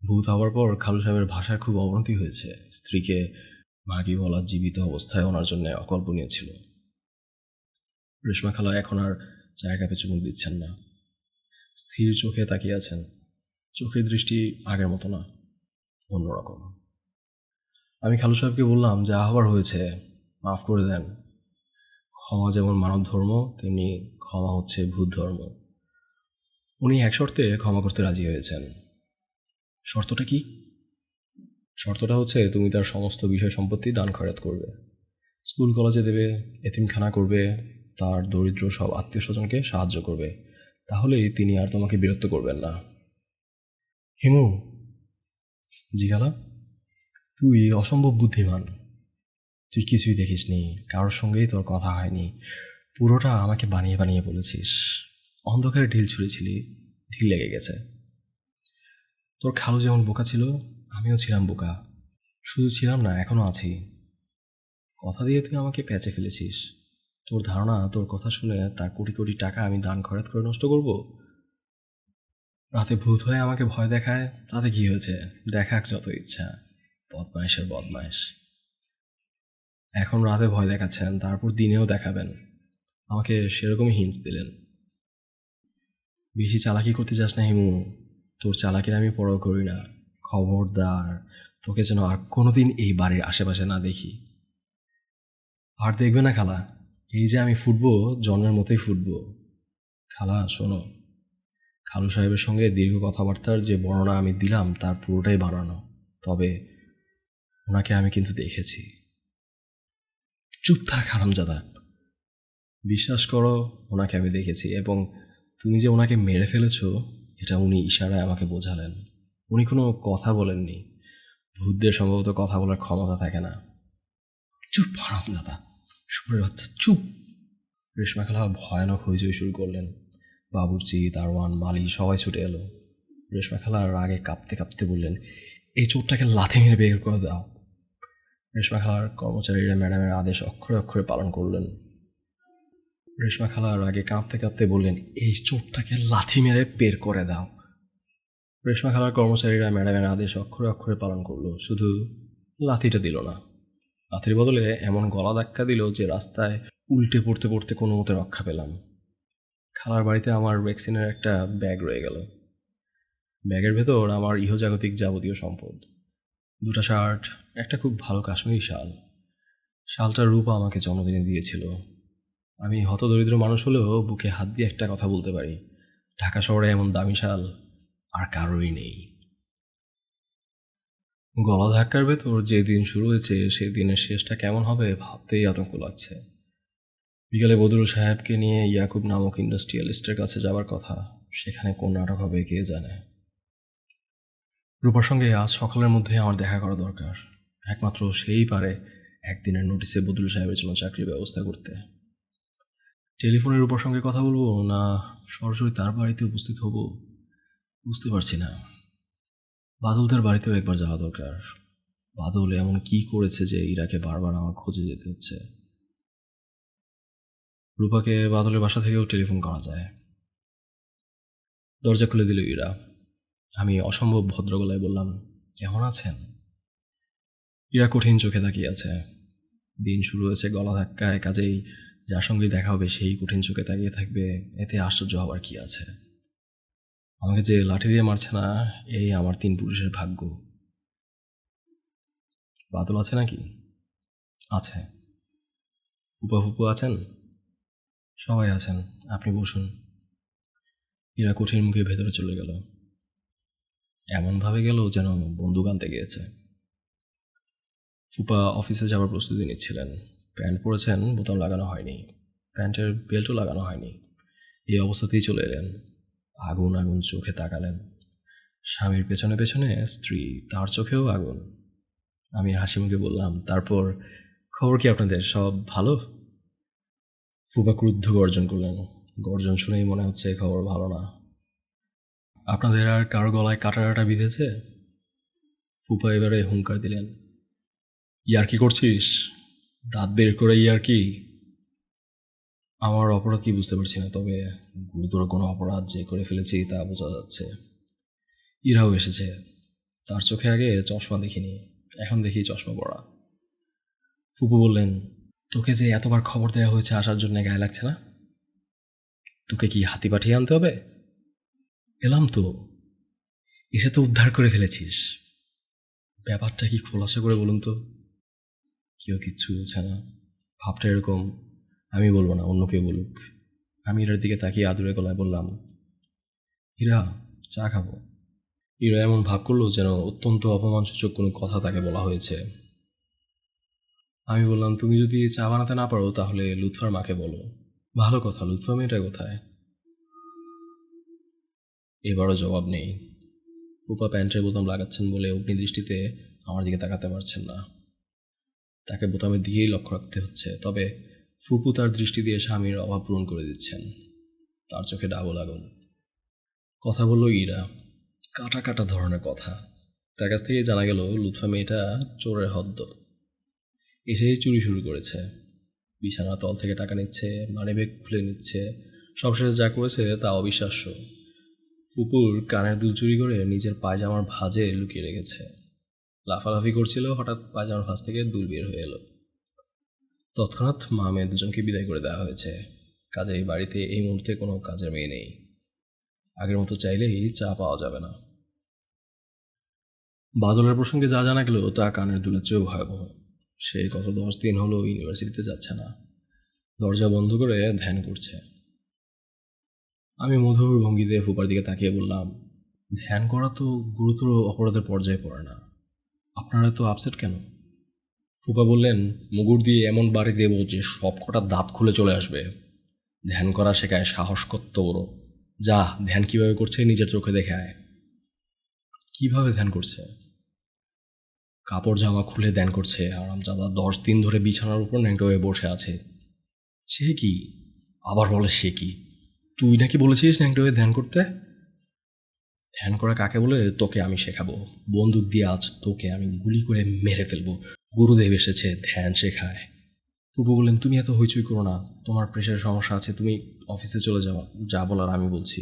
ভূত হওয়ার পর খালু সাহেবের ভাষার খুব অবনতি হয়েছে। স্ত্রীকে মাগি বলা জীবিত অবস্থায় ওনার জন্য অকল্পনীয় ছিল। রেশমা খালা এখন আর চায়ের কাপে চুমুক দিচ্ছেন না, স্থির চোখে তাকিয়ে আছেন। চোখের দৃষ্টি আগের মতো না, অন্যরকম। আমি খালু সাহেবকে বললাম, যা হবার হয়েছে, মাফ করে দেন। ক্ষমা যেমন মানব ধর্ম, তেমনি ক্ষমা হচ্ছে ভূত ধর্ম। উনি এক শর্তে ক্ষমা করতে রাজি হয়েছেন। শর্তটা কি? শর্তটা হচ্ছে, তুমি তার সমস্ত বিষয় সম্পত্তি দান খয়রাত করবে, স্কুল কলেজে দেবে, এতিমখানা করবে, তার দরিদ্র সব আত্মীয় স্বজনকে সাহায্য করবে। তাহলেই তিনি আর তোমাকে বিরক্ত করবেন না। হিমু, জিগালা, তুই অসম্ভব বুদ্ধিমান। তুই কিছুই দেখিসনি, কারোর সঙ্গেই তোর কথা হয়নি, পুরোটা আমাকে বানিয়ে বানিয়ে বলেছিস। অন্ধকারে ঢিল ছুঁড়েছিলি, ঢিল লেগে গেছে। তোর খালু যেমন বোকা ছিল, আমিও ছিলাম বোকা। শুধু ছিলাম না, এখনও আছি। কথা দিয়ে তুই আমাকে প্যাচে ফেলেছিস। তোর ধারণা, তোর কথা শুনে তার কোটি কোটি টাকা আমি দান খয়রাত করে নষ্ট করব? রাতে ভূত হয়ে আমাকে ভয় দেখায়, তাতে কি হয়েছে? দেখাক যত ইচ্ছা, বদমাইশের বদমাইশ। এখন রাতে ভয় দেখাচ্ছেন, তারপর দিনেও দেখাবেন। আমাকে সেরকমই হিন্টস দিলেন। বেশি চালাকি করতে চাস না হিমু, তোর চালাকির আমি পরোয়া করি না। খবরদার, তোকে যেন আর কোনোদিন এই বাড়ির আশেপাশে না দেখি। আর দেখবে না খালা, এই যে আমি ফুটবো, জন্মের মতোই ফুটবো। খালা শোনো, খালু সাহেবের সঙ্গে দীর্ঘ কথাবার্তার যে বর্ণনা আমি দিলাম তার পুরোটাই বানানো, তবে ওনাকে আমি কিন্তু দেখেছি। চুপ থাক হারামজাদা। বিশ্বাস করো, ওনাকে আমি দেখেছি, এবং তুমি যে ওনাকে মেরে ফেলেছো এটা উনি ইশারায় আমাকে বোঝালেন। উনি কোনো কথা বলেননি। ভূতদের সম্ভবত কথা বলার ক্ষমতা থাকে না। চুপ হারামজাদা, শুয়োরের বাচ্চা, চুপ! রেশমা খালা ভয়ানক হইচই শুরু করলেন। বাবুর্চি, দারোয়ান, মালি সবাই ছুটে এলো। রেশমা খালা রাগে কাঁপতে কাঁপতে বললেন, এই চোরটাকে লাথি মেরে বের করে দাও। রেশমা খালার কর্মচারীরা ম্যাডামের আদেশ অক্ষরে অক্ষরে পালন করলেন। রেশমা খালা রাগে কাঁপতে কাঁপতে বললেন, এই চোরটাকে লাথি মেরে বের করে দাও। রেশমা খালার কর্মচারীরা ম্যাডামের আদেশ অক্ষরে অক্ষরে পালন করলো, শুধু লাথিটা দিল না। লাথির বদলে এমন গলা ধাক্কা দিল যে রাস্তায় উল্টে পড়তে পড়তে কোনো মতে রক্ষা পেলাম। খালার বাড়িতে আমার ভ্যাকসিনের একটা ব্যাগ রয়ে গেল। ব্যাগের ভেতর আমার ইহজাগতিক যাবতীয় সম্পদ, 2টা শার্ট, একটা খুব ভালো কাশ্মীরি শাল। শালটার রূপা আমাকে জন্মদিনে দিয়েছিল। আমি হতদরিদ্র মানুষ হলেও বুকে হাত দিয়ে একটা কথা বলতে পারি, ঢাকা শহরে এমন দামি শাল আর কারোরই নেই। গলা ধাক্কার ভেতর যে দিন শুরু হয়েছে সেই দিনের শেষটা কেমন হবে ভাবতেই আতঙ্ক লাগছে। বিকালে বদরুল সাহেবকে নিয়ে ইয়াকুব নামক ইন্ডাস্ট্রিয়ালিস্টের কাছে যাবার কথা, সেখানে কোন নাটক হবে কে জানে। রূপার সঙ্গে আজ সকালের মধ্যে আমার দেখা করা দরকার। একমাত্র সেই পারে একদিনের নোটিসে বদরুল সাহেবের জন্য চাকরির ব্যবস্থা করতে। টেলিফোনের রূপার সঙ্গে কথা বলবো না সরাসরি তার বাড়িতে উপস্থিত হব বুঝতে পারছি না। বাদলদের বাড়িতেও একবার যাওয়া দরকার। বাদল এমন কি করেছে যে ইরাকে বারবার আমার খোঁজে যেতে হচ্ছে? রূপাকে বাদলের বাসা থেকেও টেলিফোন করা যায়। দরজা খুলে দিল ইরা। আমি অসম্ভব ভদ্র গলায় বললাম, কেমন আছেন? ইরা কঠিন চোখে তাকিয়ে আছে। দিন শুরু হয়েছে গলা ধাক্কায়, কাজেই যার সঙ্গেই দেখা হবে সেই কঠিন চোখে তাকিয়ে থাকবে, এতে আশ্চর্য হওয়ার কি আছে? আমাকে যে লাঠি দিয়ে মারছে না, এই আমার 3 পুরুষের ভাগ্য। বাদল আছে নাকি? আছে। ফুপা ফুপু আছেন? সবাই আছেন, আপনি বসুন। এরা কঠিন মুখে ভেতরে চলে গেল। এমনভাবে গেল যেন বন্দুক আনতে গিয়েছে। ফুপা অফিসে যাওয়ার প্রস্তুতি নিচ্ছিলেন। প্যান্ট পরেছেন, বোতাম লাগানো হয়নি, প্যান্টের বেল্টও লাগানো হয়নি। এই অবস্থাতেই চলে এলেন। আগুন আগুন চোখে তাকালেন। স্বামীর পেছনে পেছনে স্ত্রী, তার চোখেও আগুন। আমি হাসি মুখে বললাম, তারপর খবর কি আপনাদের, সব ভালো? ফুপা ক্রুদ্ধ গর্জন করলেন। গর্জন শুনেই মনে হচ্ছে খবর ভালো না। আপনাদের আর কারো গলায় কাটা কাটা বিঁধেছে? ফুপা এবারে হুঙ্কার দিলেন, ইয়ার কি করছিস? দাঁত বের করে ইয়ার কি? আমার অপরাধ কি বুঝতে পারছি না, তবে গুরুতর কোনো অপরাধ যে করে ফেলেছি তা বোঝা যাচ্ছে। ইরাও এসেছে। তার চোখে আগে চশমা দেখিনি, এখন দেখি চশমা পরা। ফুপু বললেন, তোকে যে এতবার খবর দেওয়া হয়েছে আসার জন্য গায়ে লাগছে না? তোকে কি হাতি পাঠিয়ে আনতে হবে? এলাম তো, এসে তো উদ্ধার করে ফেলেছিস। ব্যাপারটা কি খোলাসা করে বলুন তো। কেউ কিচ্ছু বলছে না। ভাবটা এরকম, আমি বলবো না, অন্য কেউ বলুক। আমি ইরার দিকে তাকিয়ে আদুরে গলায় বললাম, ইরা, চা খাবো। ইরা এমন ভাব করলো যেন অত্যন্ত অপমানসূচক কোনো কথা তাকে বলা হয়েছে। আমি বললাম, তুমি যদি চা বানাতে না পারো তাহলে লুৎফার মাকে বলো। ভালো কথা, লুৎফা মেয়েটা কোথায়? এবারও জবাব নেই। ফুপা প্যান্টের বোতাম লাগাচ্ছেন বলে অগ্নিদৃষ্টিতে আমার দিকে তাকাতে পারছেন না। তাকে বোতামের দিকেই লক্ষ্য রাখতে হচ্ছে, তবে ফুপু তার দৃষ্টি দিয়ে স্বামীর অভাব পূরণ করে দিচ্ছেন। তার চোখে ডাবল আগুন। কথা বলল ইরা, কাটা কাটা ধরনের কথা। তার কাছ থেকে জানা গেল লুৎফা মেয়েটা চোরের হদ্দ। এসেই চুরি শুরু করেছে। বিছানা তল থেকে টাকা নিচ্ছে, মানিব্যাগ খুলে নিচ্ছে। সবশেষে যা করেছে তা অবিশ্বাস্য। ফুপুর কানের দুল চুরি করে নিজের পায়জামার ভাঁজে লুকিয়ে রেখেছে। লাফালাফি করছিল, হঠাৎ পায়জামার ভাঁজ থেকে দুল বের হয়ে এলো। তৎক্ষণাৎ মা মেয়ে দুজনকে বিদায় করে দেওয়া হয়েছে। কাজেই বাড়িতে এই মুহূর্তে কোনো কাজের মেয়ে নেই। আগের মতো চাইলেই চা পাওয়া যাবে না। বাদলের প্রসঙ্গে যা জানা গেল তা কানের দুলের চেয়েও ভয়াবহ। সে গত 10 দিন হলো ইউনিভার্সিটিতে যাচ্ছে না। দরজা বন্ধ করে ধ্যান করছে। আমি মধুর ভঙ্গিতে ফুপার দিকে তাকিয়ে বললাম, ধ্যান করা তো গুরুতর অপরাধের পর্যায়ে পড়ে না, আপনারা তো আপসেট কেন? ফুপা বললেন, মুগুর দিয়ে এমন বাড়ি দেব যে সব কটা দাঁত খুলে চলে আসবে। ধ্যান করা শেখায় সাহস কত বড়। যা, ধ্যান কিভাবে করছে নিজের চোখে দেখে আয়। কিভাবে ধ্যান করছে? কাপড় জামা খুলে ধ্যান করছে। আরামজাদা 10 দিন ধরে বিছানার উপর ন্যাংটো হয়ে বসে আছে। সে কি? আবার বলে সে কি? তুই নাকি বলেছিস ন্যাংটো হয়ে ধ্যান করতে? ধ্যান করা কাকে বলে তোকে আমি শেখাবো। বন্দুক দিয়ে আজ তোকে আমি গুলি করে মেরে ফেলবো। গুরুদেব এসেছে, ধ্যান শেখায়। ফুপু বললেন, তুমি এত হইচই করো না, তোমার প্রেশারের সমস্যা আছে, তুমি অফিসে চলে যাও। যা বলার আমি বলছি।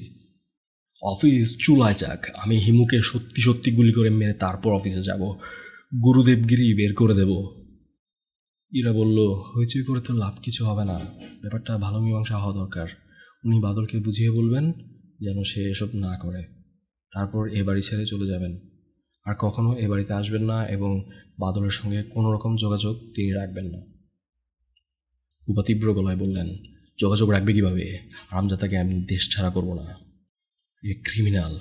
অফিস চুলায় যাক, আমি হিমুকে সত্যি সত্যি গুলি করে মেরে তারপর অফিসে যাব। গুরুদেবগিরি বের করে দেব। ইরা বলল, হইচই করে তো লাভ কিছু হবে না, ব্যাপারটা ভালো মীমাংসা হওয়া দরকার। উনি বাদলকে বুঝিয়ে বলবেন যেন সে এসব না করে। তারপর এ বাড়ি ছেড়ে চলে যাবেন। আর কখনো এ বাড়িতে আসবেন না এবং বাদলের সঙ্গে কোনো রকম যোগাযোগ তিনি রাখবেন না। উপা তীব্র গলায় বললেন, যোগাযোগ রাখবে কীভাবে? আরামজাদাকে আমি দেশ ছাড়া করবো না, এ ক্রিমিনাল।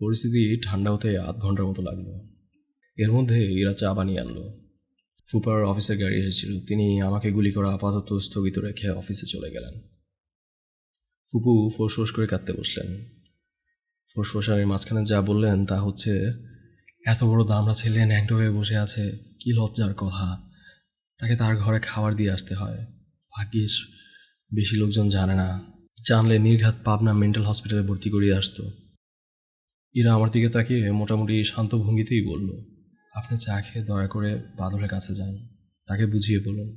পরিস্থিতি ঠান্ডা হতে 8 ঘন্টার মতো লাগলো। এর মধ্যে এরা চা বানিয়ে আনলো। ফুপার অফিসের গাড়ি এসেছিল, তিনি আমাকে গুলি করা আপাতত স্থগিত রেখে অফিসে চলে গেলেন। ফুপু ফোঁস করে কাঁদতে বসলেন। ফোঁসফোঁসানির মাঝখানে যা বললেন তা হচ্ছে, এত বড় দামড়া ছেলে ন্যাংটো হয়ে বসে আছে, কি লজ্জার কথা। তাকে তার ঘরে খাবার দিয়ে আসতে হয়। ভাগ্যিস বেশি লোকজন জানে না, জানলে নির্ঘাত পাবনা মেন্টাল হসপিটালে ভর্তি করিয়ে আসতো। ইরা আমার দিকে তাকিয়ে মোটামুটি শান্ত ভঙ্গিতেই বলল, আপনি চা খেয়ে দয়া করে বাদলের কাছে যান, তাকে বুঝিয়ে বলুন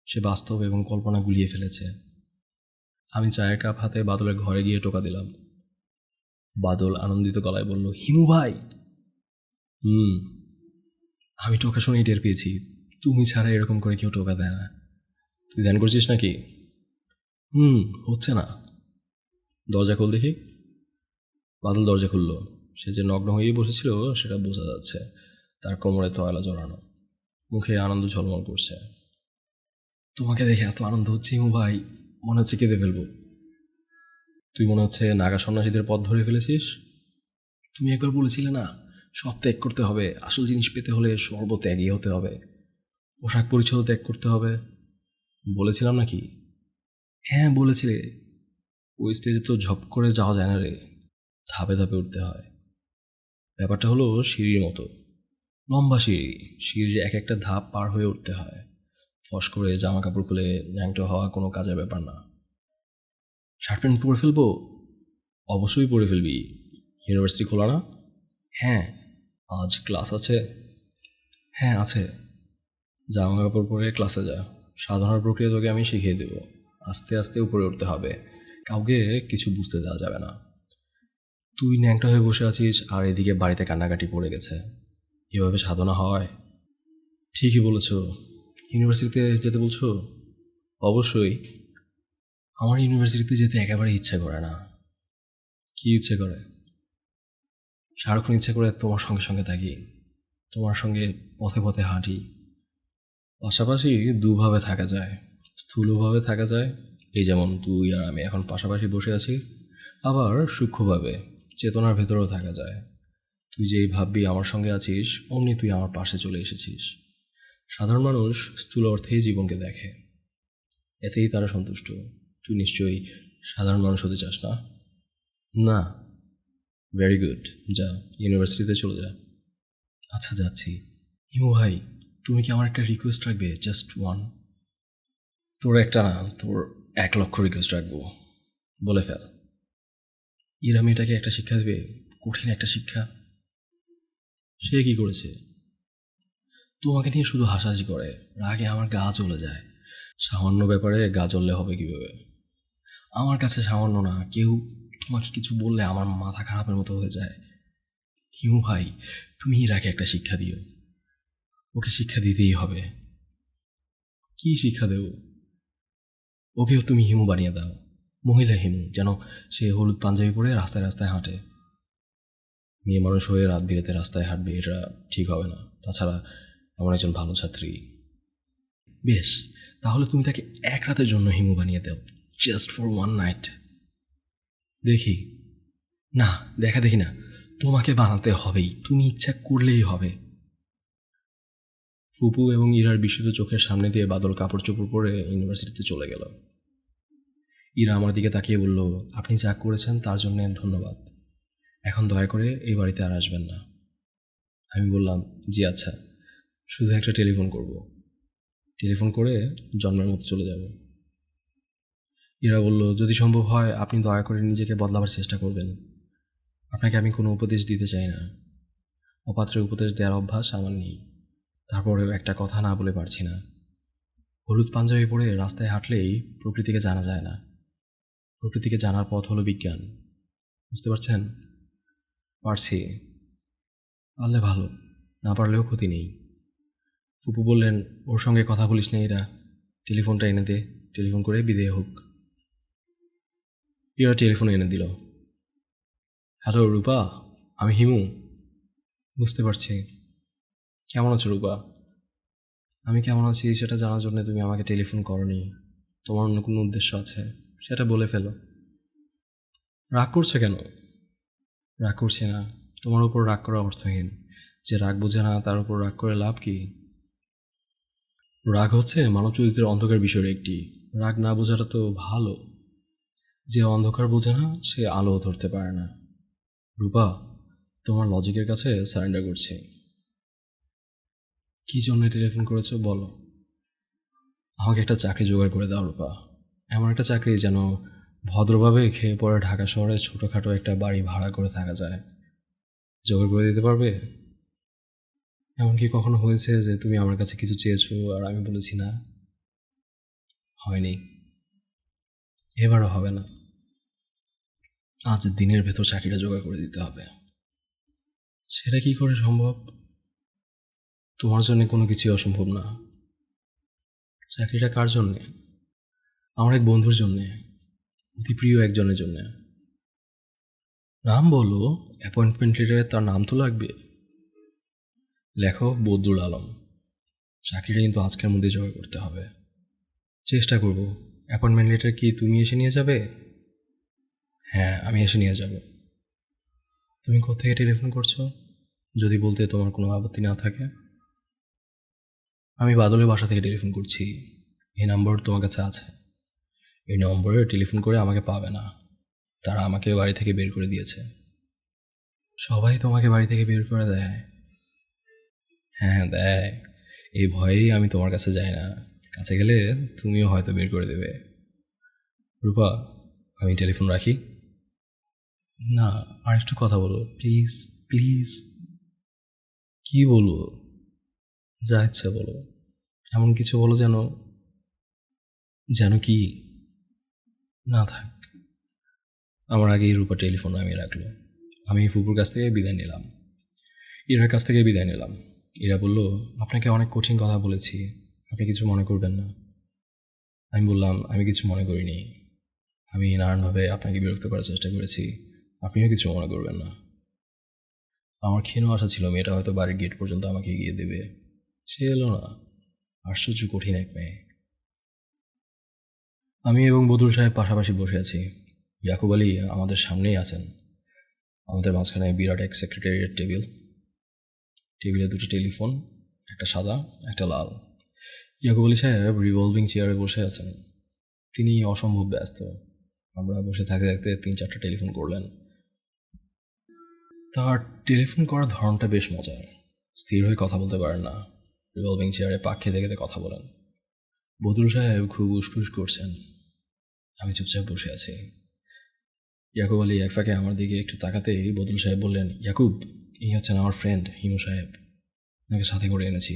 সে বাস্তব এবং কল্পনা গুলিয়ে ফেলেছে। আমি চায়ের কাপ হাতে বাদলের ঘরে গিয়ে টোকা দিলাম। বাদল আনন্দিত গলায় বলল, হিমু ভাই। আমি টোকা শুনেই টের পেয়েছি, তুমি ছাড়া এরকম করে কেউ টোকা দেয় না। তুই ধ্যান করছিস নাকি? হচ্ছে না। দরজা খোল দেখি। বাদল দরজা খুলল। সে যে নগ্ন হয়েই বসেছিল সেটা বোঝা যাচ্ছে। তার কোমরে তয়লা জড়ানো, মুখে আনন্দ ঝলমল করছে। তোমাকে দেখে এত আনন্দ হচ্ছে হিমু ভাই, মনে হচ্ছে কেঁদে ফেলবো। তুই মনে হচ্ছে নাগা সন্ন্যাসীদের পথ ধরে ফেলেছিস। তুমি একবার বলেছিলে না, সব ত্যাগ করতে হবে, আসল জিনিস পেতে হলে সর্বত্যাগী হতে হবে, পোশাক পরিচ্ছদ ত্যাগ করতে হবে। বলেছিলাম নাকি? হ্যাঁ বলেছিলে। ওই স্টেজে তো ঝপ করে যাওয়া যায় না রে, ধাপে ধাপে উঠতে হয়। ব্যাপারটা হলো সিঁড়ির মতো, লম্বা সিঁড়ি, সিঁড়ির এক একটা ধাপ পার হয়ে উঠতে হয়। ফস করে জামা কাপড় খুলে ন্যাংটো হওয়া কোনো কাজের ব্যাপার না। শার্ট প্যান্ট পরে ফেলবো? অবশ্যই পরে ফেলবি। ইউনিভার্সিটি খোলা না? হ্যাঁ। আজ ক্লাস আছে? হ্যাঁ আছে। জামা কাপড় পরে ক্লাসে যা, সাধনার প্রক্রিয়া তোকে আমি শিখিয়ে দেব। আস্তে আস্তে উপরে উঠতে হবে, কাউকে কিছু বুঝতে দেওয়া যাবে না। তুই ন্যাংটা হয়ে বসে আছিস আর এদিকে বাড়িতে কান্নাকাটি পড়ে গেছে, এভাবে সাধনা হয়? ঠিকই বলেছ। ইউনিভার্সিটিতে যেতে বলছো? অবশ্যই। আমার ইউনিভার্সিটিতে যেতে একেবারে ইচ্ছে করে না। কি ইচ্ছে করে? সারাক্ষণ ইচ্ছে করে তোমার সঙ্গে সঙ্গে থাকি, তোমার সঙ্গে পথে পথে হাঁটি। পাশাপাশি দুভাবে থাকা যায়, স্থূলভাবে থাকা যায়, এই যেমন তুই আর আমি এখন পাশাপাশি বসে আছি। আবার সূক্ষ্মভাবে চেতনার ভেতরেও থাকা যায়। তুই যেই ভাববি আমার সঙ্গে আছিস, অমনি তুই আমার পাশে চলে এসেছিস। সাধারণ মানুষ স্থূল অর্থেই জীবনকে দেখে, এতেই তারা সন্তুষ্ট। তুই নিশ্চয়ই সাধারণ মানুষ হতে চাস না? না। ভেরি গুড, যা ইউনিভার্সিটিতে চলে যা। আচ্ছা যাচ্ছি। হিমু ভাই, তুমি কি আমার একটা রিকোয়েস্ট রাখবে? Just one. তোর একটা না, তোর 1,00,000 রিকোয়েস্ট রাখবো। বলে ফেল। ইরা মেয়েটাকে একটা শিক্ষা দেবে, কঠিন একটা শিক্ষা। সে কি করেছে? তোমাকে নিয়ে শুধু হাসাহাসি করে, রাগে আমার গা জ্বলে যায়। সামান্য ব্যাপারে গা জ্বললে হবে কিভাবে? আমার কাছে সামান্য না, কেউ তোমাকে কিছু বললে আমার মাথা খারাপের মতো হয়ে যায়। হিমু ভাই, তুমি ইরাকে একটা শিক্ষা দিও, ওকে শিক্ষা দিতেই হবে। কি শিক্ষা দেব? ওকেও তুমি হিমু বানিয়ে দাও, মহিলা হিমু, যেন সে হলুদ পাঞ্জাবি পরে রাস্তায় রাস্তায় হাঁটে। মেয়ে মানুষ হয়ে রাত বিরেতে রাস্তায় হাঁটবে, এটা ঠিক হবে না। তাছাড়া এমন একজন ভালো ছাত্রী। বেশ, তাহলে তুমি তাকে এক রাতের জন্য হিমু বানিয়ে দাও, জাস্ট ফর ওয়ান নাইট। দেখি। না, দেখা দেখি না, তোমাকে বানাতে হবেই, তুমি ইচ্ছা করলেই হবে। ফুপু এবং ইরার বিস্মিত চোখের সামনে দিয়ে বাদল কাপড় চোপড় পরে ইউনিভার্সিটিতে চলে গেল। ইরা আমার দিকে তাকিয়ে বলল, আপনি যা করেছেন তার জন্য ধন্যবাদ, এখন দয়া করে এই বাড়িতে আর আসবেন না। আমি বললাম, জি আচ্ছা, শুধু একটা টেলিফোন করব, টেলিফোন করে জন্মের মতো চলে যাব। ইরা বলল, যদি সম্ভব হয় আপনি দয়া করে নিজেকে বদলাবার চেষ্টা করবেন। আপনাকে আমি কোনো উপদেশ দিতে চাই না, অপাত্রে উপদেশ দেওয়ার অভ্যাস আমার নেই। তারপরেও একটা কথা না বলে পারছি না। হলুদ পাঞ্জাবি পরে রাস্তায় হাঁটলেই প্রকৃতিকে জানা যায় না, প্রকৃতিকে জানার পথ হলো বিজ্ঞান। বুঝতে পারছেন? পারছি। পারলে ভালো, না পারলেও ক্ষতি নেই। ফুপু বললেন, ওর সঙ্গে কথা বলিস না এরা, টেলিফোনটা এনে দে, টেলিফোন করে বিদেয় হোক। এরা টেলিফোন এনে দিল। হ্যালো রূপা, আমি হিমু। বুঝতে পারছি। কেমন আছো রূপা? আমি কেমন আছি সেটা জানার জন্য তুমি আমাকে টেলিফোন করনি, তোমার অন্য কোনো উদ্দেশ্য আছে, সেটা বলে ফেলো। রাগ করছো কেন? রাগ করছি না, তোমার উপর রাগ করা অর্থহীন। যে রাগ বোঝে না তার উপর রাগ করে লাভ কি? রাগ হচ্ছে মানব চরিত্রের অন্ধকার বিষয়ের একটি। রাগ না বোঝাটা তো ভালো। যে অন্ধকার বোঝে না সে আলো ধরতে পারে না। রূপা, তোমার লজিকের কাছে সারেন্ডার করছি। কী জন্য টেলিফোন করেছো বলো? আমাকে একটা চাকরি জোগাড় করে দাও রূপা, এমন একটা চাকরি যেন ভদ্রভাবে খেয়ে পরে ঢাকা শহরে ছোটোখাটো একটা বাড়ি ভাড়া করে থাকা যায়। জোগাড় করে দিতে পারবে? এমনকি কখনো হয়েছে যে তুমি আমার কাছে কিছু চেয়েছো আর আমি বলেছি না? হয়নি, এবারও হবে না। আজ দিনের ভেতর চাকরিটা জোগাড় করে দিতে হবে। সেটা কি করে সম্ভব? তোমার জন্য কোনো কিছুই অসম্ভব না। চাকরিটা কার জন্যে? আমার এক বন্ধুর জন্যে, অতি প্রিয় একজনের জন্যে। নাম বলো, অ্যাপয়েন্টমেন্ট লেটারে তার নাম তো লাগবে। লেখো বদরুল আলম। চাকরিটা কিন্তু আজকের মধ্যে জোগাড় করতে হবে। চেষ্টা করব। অ্যাপয়েন্টমেন্ট লেটার কি তুমি এসে নিয়ে যাবে? হ্যাঁ, আমি এসে নিয়ে যাব। তুমি কোত্থেকে টেলিফোন করছো, যদি বলতে তোমার কোনো আপত্তি না থাকে? আমি বাদলের বাসা থেকে টেলিফোন করছি। এই নাম্বার তোমার কাছে আছে। এই নম্বরে টেলিফোন করে আমাকে পাবে না। তারা আমাকে বাড়ি থেকে বের করে দিয়েছে। সবাই তোমাকে বাড়ি থেকে বের করে দেয়? হ্যাঁ, দেয়। এই ভয়েই আমি তোমার কাছে যাই না। কাছে গেলে তুমিও হয়তো বের করে দেবে। রূপা, আমি টেলিফোন রাখি। না, আর একটু কথা বলো প্লিজ, প্লিজ। কি বলবো? যা ইচ্ছা বলো। এমন কিছু বলো যেন, যেন কি? না থাক। আমার আগেই রূপা টেলিফোন নামিয়ে রাখলো। আমি ফুপুর কাছ থেকে বিদায় নিলাম, ইরার কাছ থেকে বিদায় নিলাম। ইরা বলল, আপনাকে অনেক কঠিন কথা বলেছি, আপনি কিছু মনে করবেন না। আমি বললাম, আমি কিছু মনে করিনি। আমি নানানভাবে আপনাকে বিরক্ত করার চেষ্টা করেছি, আপনিও কিছু মনে করবেন না। আমার ক্ষীণ আশা ছিল মেয়েটা হয়তো বাড়ির গেট পর্যন্ত আমাকে এগিয়ে দেবে। সে এলো না। আশ্চর্য কঠিন এক মেয়ে। আমি এবং বদরুল সাহেব পাশাপাশি বসে আছি। ইয়াকুব আলী আমাদের সামনেই আছেন। আমাদের মাঝখানে বিরাট এক সেক্রেটারিয়েট টেবিল। টেবিলে দুটি টেলিফোন, একটা সাদা, একটা লাল। ইয়াকুব আলী সাহেব রিভলভিং চেয়ারে বসে আছেন। তিনি অসম্ভব ব্যস্ত। আমরা বসে থাকতে থাকতে 3-4টা টেলিফোন করলেন। তার টেলিফোন করার ধরনটা বেশ মজার। স্থির হয়ে কথা বলতে পারেন না, রিভলভিং চেয়ারে পাক খেতে খেতে কথা বলেন। বদরুল সাহেব খুব উসখুস করছেন। আমি চুপচাপ বসে আছি। ইয়াকুব আলী এক ফাঁকে আমার দিকে একটু তাকাতেই বদরুল সাহেব বললেন, ইয়াকুব, এই হচ্ছেন আমার ফ্রেন্ড হিমু সাহেব, আপনাকে সাথে করে এনেছি।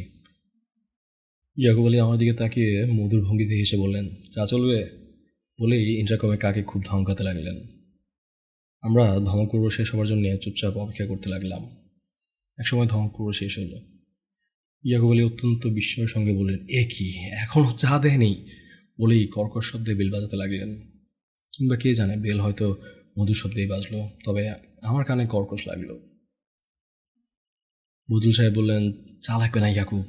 ইয়াকুব আলী আমার দিকে তাকিয়ে মধুর ভঙ্গিতে হেসে বললেন, চা চলবে? বলেই ইন্টারকমে কাকে খুব ধমকাতে লাগলেন। আমরা ধমক পূর্ব শেষ হওয়ার জন্য চুপচাপ অপেক্ষা করতে লাগলাম। একসময় ধমক পূর্ব শেষ হলো। ইয়াকুব আলী অত্যন্ত বিস্ময়ের সঙ্গে বললেন, এ কি, এখনও চা দেয়নি? বলেই কর্কশ শব্দে বেল বাজাতে লাগলেন। কিংবা কে জানে, বেল হয়তো মধুর শব্দেই বাজলো, তবে আমার কানে কর্কশ লাগলো। বদরুল সাহেব বললেন, চা লাগবে না ইয়াকুব?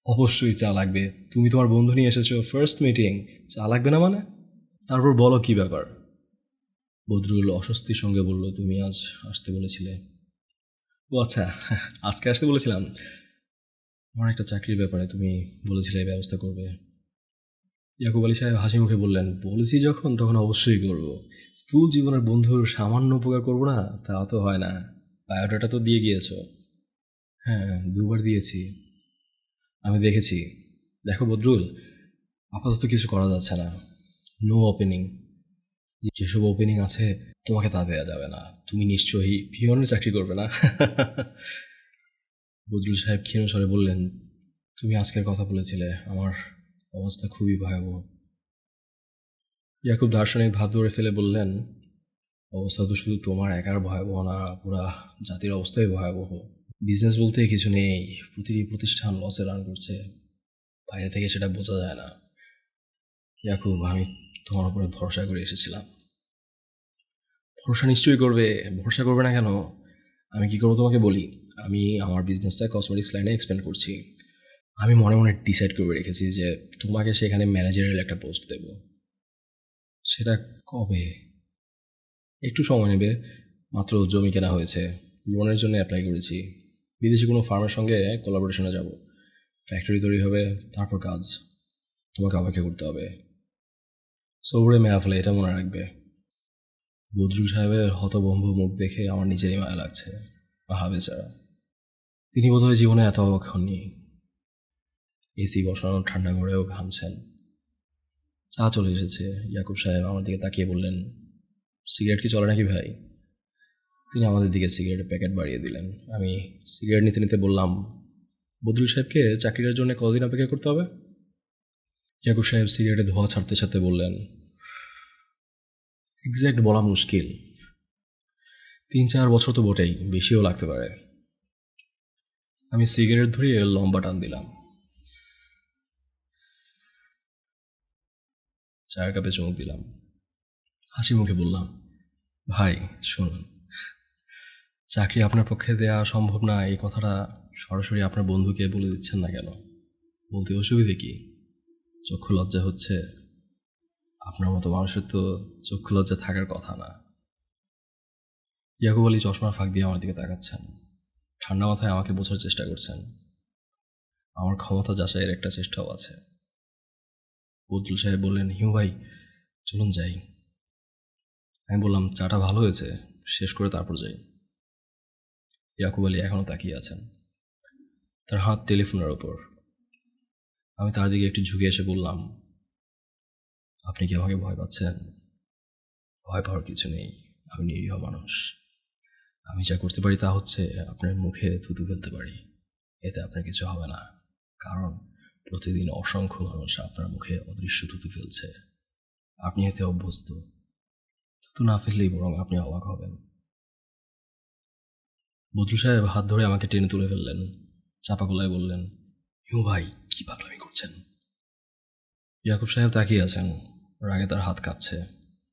অবশ্যই চা লাগবে, তুমি তোমার বন্ধু নিয়ে এসেছো, ফার্স্ট মিটিং, চা লাগবে না মানে? তারপর বলো কি ব্যাপার? বদরুল অস্বস্তির সঙ্গে বলল, তুমি আজ আসতে বলেছিলে। ও আচ্ছা, আজকে আসতে বলেছিলাম। আমার একটা চাকরির ব্যাপারে তুমি বলেছিলে ব্যবস্থা করবে। ইয়াকুব আলী সাহেব হাসি মুখে বললেন, বলেছি যখন তখন অবশ্যই করব। স্কুল জীবনের বন্ধুর সামান্য উপকার করবো না, তা তো হয় না। বায়োডাটা তো দিয়ে গিয়েছো। হ্যাঁ, 2বার দিয়েছি। আমি দেখেছি। দেখো বদরুল, আপাতত কিছু করা যাচ্ছে না। No opening. যেসব ওপেনিং আছে তোমাকে তা দেওয়া যাবে না। তুমি নিশ্চয়ই পিয়নের চাকরি করবে না? বদরুল সাহেব ক্ষীণ স্বরে বললেন, তুমি আজকের কথা বলেছিলে, আমার অবস্থা খুবই ভয়াবহ। ইয়াকুব দার্শনিক ভাব ধরে ফেলে বললেন, অবস্থা তো শুধু তোমার একার ভয়াবহ না, পুরা জাতির অবস্থাই ভয়াবহ। বিজনেস বলতে কিছু নেই, প্রতিটি প্রতিষ্ঠান লসে রান করছে, বাইরে থেকে সেটা বোঝা যায় না। ইয়াকুব, আমি তোমার উপরে ভরসা করে এসেছিলাম। ভরসা নিশ্চয়ই করবে, ভরসা করবে না কেন? আমি কি করবো তোমাকে বলি। আমি আমার বিজনেসটা কসমেটিক্স লাইনে এক্সপ্যান্ড করছি। আমি মনে মনে ডিসাইড করে রেখেছি যে তোমাকে সেখানে ম্যানেজারের একটা পোস্ট দেব। সেটা কবে? একটু সময় নেবে। মাত্র জমি কেনা হয়েছে, লোনের জন্য অ্যাপ্লাই করেছি। বিদেশি কোনো ফার্মের সঙ্গে কোলাবোরেশনে যাব। ফ্যাক্টরি তৈরি হবে, তারপর কাজ। তোমাকে অপেক্ষা করতে হবে। সবুরে মেয়াফলে, এটা মনে রাখবে। বদরুল সাহেবের হতভম্ব মুখ দেখে আমার নিজেরই মায়া লাগছে। আহা বেচারা, তিনি বোধহয় জীবনে এত অবাক হননি। এসি বসানো ঠান্ডা ঘরেও ঘামছেন। চা চলে এসেছে। ইয়াকুব সাহেব আমার দিকে তাকিয়ে বললেন, সিগারেট কি চলে নাকি ভাই? তিনি আমাদের দিকে সিগারেটের প্যাকেট বাড়িয়ে দিলেন। আমি সিগারেট নিতে নিতে বললাম, বদরুল সাহেবকে চাকরিটার জন্য কতদিন অপেক্ষা করতে হবে? ইয়াকুব সাহেব সিগারেটে ধোঁয়া ছাড়তে ছাড়তে বললেন, এক্স্যাক্ট বলা মুশকিল। 3-4 বছর তো বটেই, বেশিও লাগতে পারে। আমি সিগারেট ধরিয়ে লম্বা টান দিলাম। চায়ের কাপে চুমুক দিলাম। হাসি মুখে বললাম, ভাই শুনুন, চাকরি আপনার পক্ষে দেওয়া সম্ভব না এই কথাটা সরাসরি আপনার বন্ধুকে বলে দিচ্ছেন না কেন? বলতে অসুবিধে কি? চক্ষু লজ্জা হচ্ছে? আপনার মতো মানুষের তো চক্ষু লজ্জা থাকার কথা না। ইয়াকুব আলী চশমার ফাঁক দিয়ে আমার দিকে তাকাচ্ছেন, ঠান্ডা মাথায় আমাকে বোঝার চেষ্টা করছেন। আমার ক্ষমতা যাচাইয়ের একটা চেষ্টাও আছে। বদরুল সাহেব বললেন, হিমু ভাই চলুন যাই। আমি বললাম, চাটা ভালো হয়েছে, শেষ করে তারপর যাই। ইয়াকুব আলী এখনও তাকিয়ে আছেন, তার হাত টেলিফোনের ওপর। আমি তার দিকে একটু ঝুঁকে এসে বললাম, আপনি কি আমাকে ভয় পাচ্ছেন? ভয় পাওয়ার কিছু নেই, আমি নিরীহ মানুষ। আমি যা করতে পারি তা হচ্ছে আপনার মুখে থুতু ফেলতে পারি, এতে আপনার কিছু হবে না। কারণ প্রতিদিন অসংখ্য মানুষ আপনার মুখে অদৃশ্য থুতু ফেলছে, আপনি এতে অভ্যস্ত। থুতু না ফেললেই বরং আপনি অবাক হবেন। বদরুল সাহেব হাত ধরে আমাকে টেনে তুলে ফেললেন, চাপা গলায় বললেন, হিমু ভাই কি পাগলামি করছেন? ইয়াকুব সাহেব তাকিয়ে আছেন, রাগে তার হাত কাঁপছে,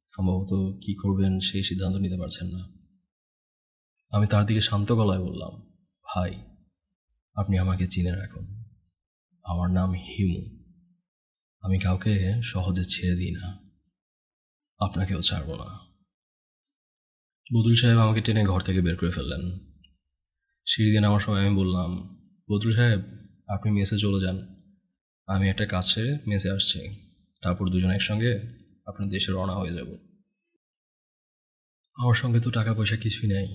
সম্ভবত কি করবেন সেই সিদ্ধান্ত নিতে পারছেন না। আমি তার দিকে শান্ত গলায় বললাম, ভাই আপনি আমাকে চিনে রাখুন, আমার নাম হিমু। আমি কাউকে সহজে ছেড়ে দিই না, আপনাকেও ছাড়ব না। বদরুল সাহেব আমাকে টেনে ঘর থেকে বের করে ফেললেন। সিঁড়ি দিয়ে নামার সময় আমি বললাম, বদরুল সাহেব আপনি মেসে চলে যান, আমি একটা কাজ সেরে মেসে আসছি, তারপর দুজন একসঙ্গে আপনার দেশে রওনা হয়ে যাব। আমার সঙ্গে তো টাকা পয়সা কিছুই নেই,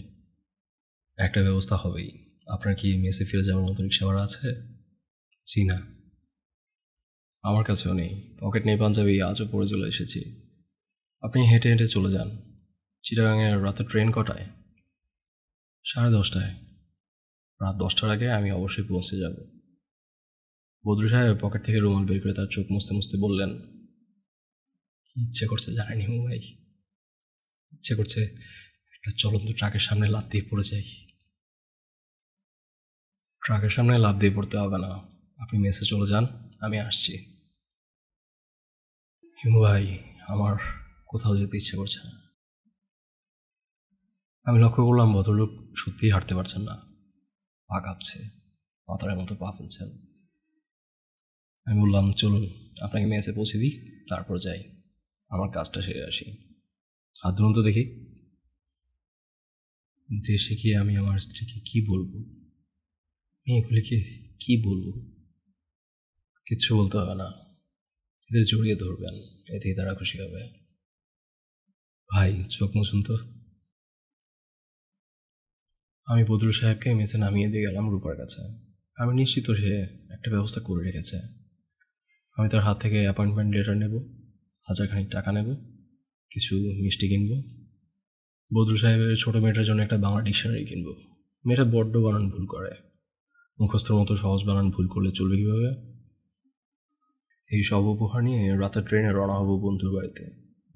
একটা ব্যবস্থা হবেই। আপনার কি মেসে ফিরে যাওয়ার মতো রিক্সা ভাড়া আছে? জি না, আমার কাছেও নেই, পকেট নেই পাঞ্জাবি, আজও পরে চলে এসেছি। আপনি হেঁটে হেঁটে চলে যান। চিটাগাংয়ের রাতে ট্রেন কটায়? 10:30টায়। রাত 10টার আগে আমি অবশ্যই পৌঁছে যাব। বদরু সাহেব পকেট থেকে রুমাল বের করে তার চোখ মুছতে মুছতে বললেন, কি ইচ্ছে করছে জানেন হিমু ভাই? ইচ্ছে করছে একটা চলন্ত ট্রাকের সামনে লাফ দিয়ে পড়ে যাই। ট্রাকের সামনে লাফ দিয়ে পড়তে হবে না, আপনি মেসে চলে যান, আমি আসছি। হিমু ভাই আমার কোথাও যেতে ইচ্ছে করছে না। আমি লক্ষ্য করলাম ভদ্রলোক সত্যিই হাঁটতে পারছেন না, পা কাঁপছে, পাথরের মতো পা ফেলছেন। আমি বললাম, চলুন আপনাকে মেসে পৌঁছে দিই, তারপর যাই, আমার কাজটা সেরে আসি। হাত ধরুন তো দেখি। দেশে গিয়ে আমি আমার স্ত্রীকে কি বলবো, মেয়েগুলিকে কি বলবো? কিচ্ছু বলতে হবে না, এদের জড়িয়ে ধরবেন, এতেই তারা খুশি হবে। ভাই চোখ মুছুন তো। আমি বদরুল সাহেবকে মেসে নামিয়ে দিয়ে গেলাম রূপার কাছে। আমি নিশ্চিত সে একটা ব্যবস্থা করে রেখেছে। আমি তার হাত থেকে অ্যাপয়েন্টমেন্ট লেটার নেব, 1000 খানিক টাকা নেব, কিছু মিষ্টি কিনবো। বদরুল সাহেবের ছোটো মেয়েটার জন্য একটা বাংলা ডিকশনারি কিনবো। মেয়েটা বড্ড বানান ভুল করে, মুখস্থর মতো সহজ বানান ভুল করলে চলবে কীভাবে? এই সব উপহার নিয়ে রাতের ট্রেনে রওনা হব বন্ধুর বাড়িতে।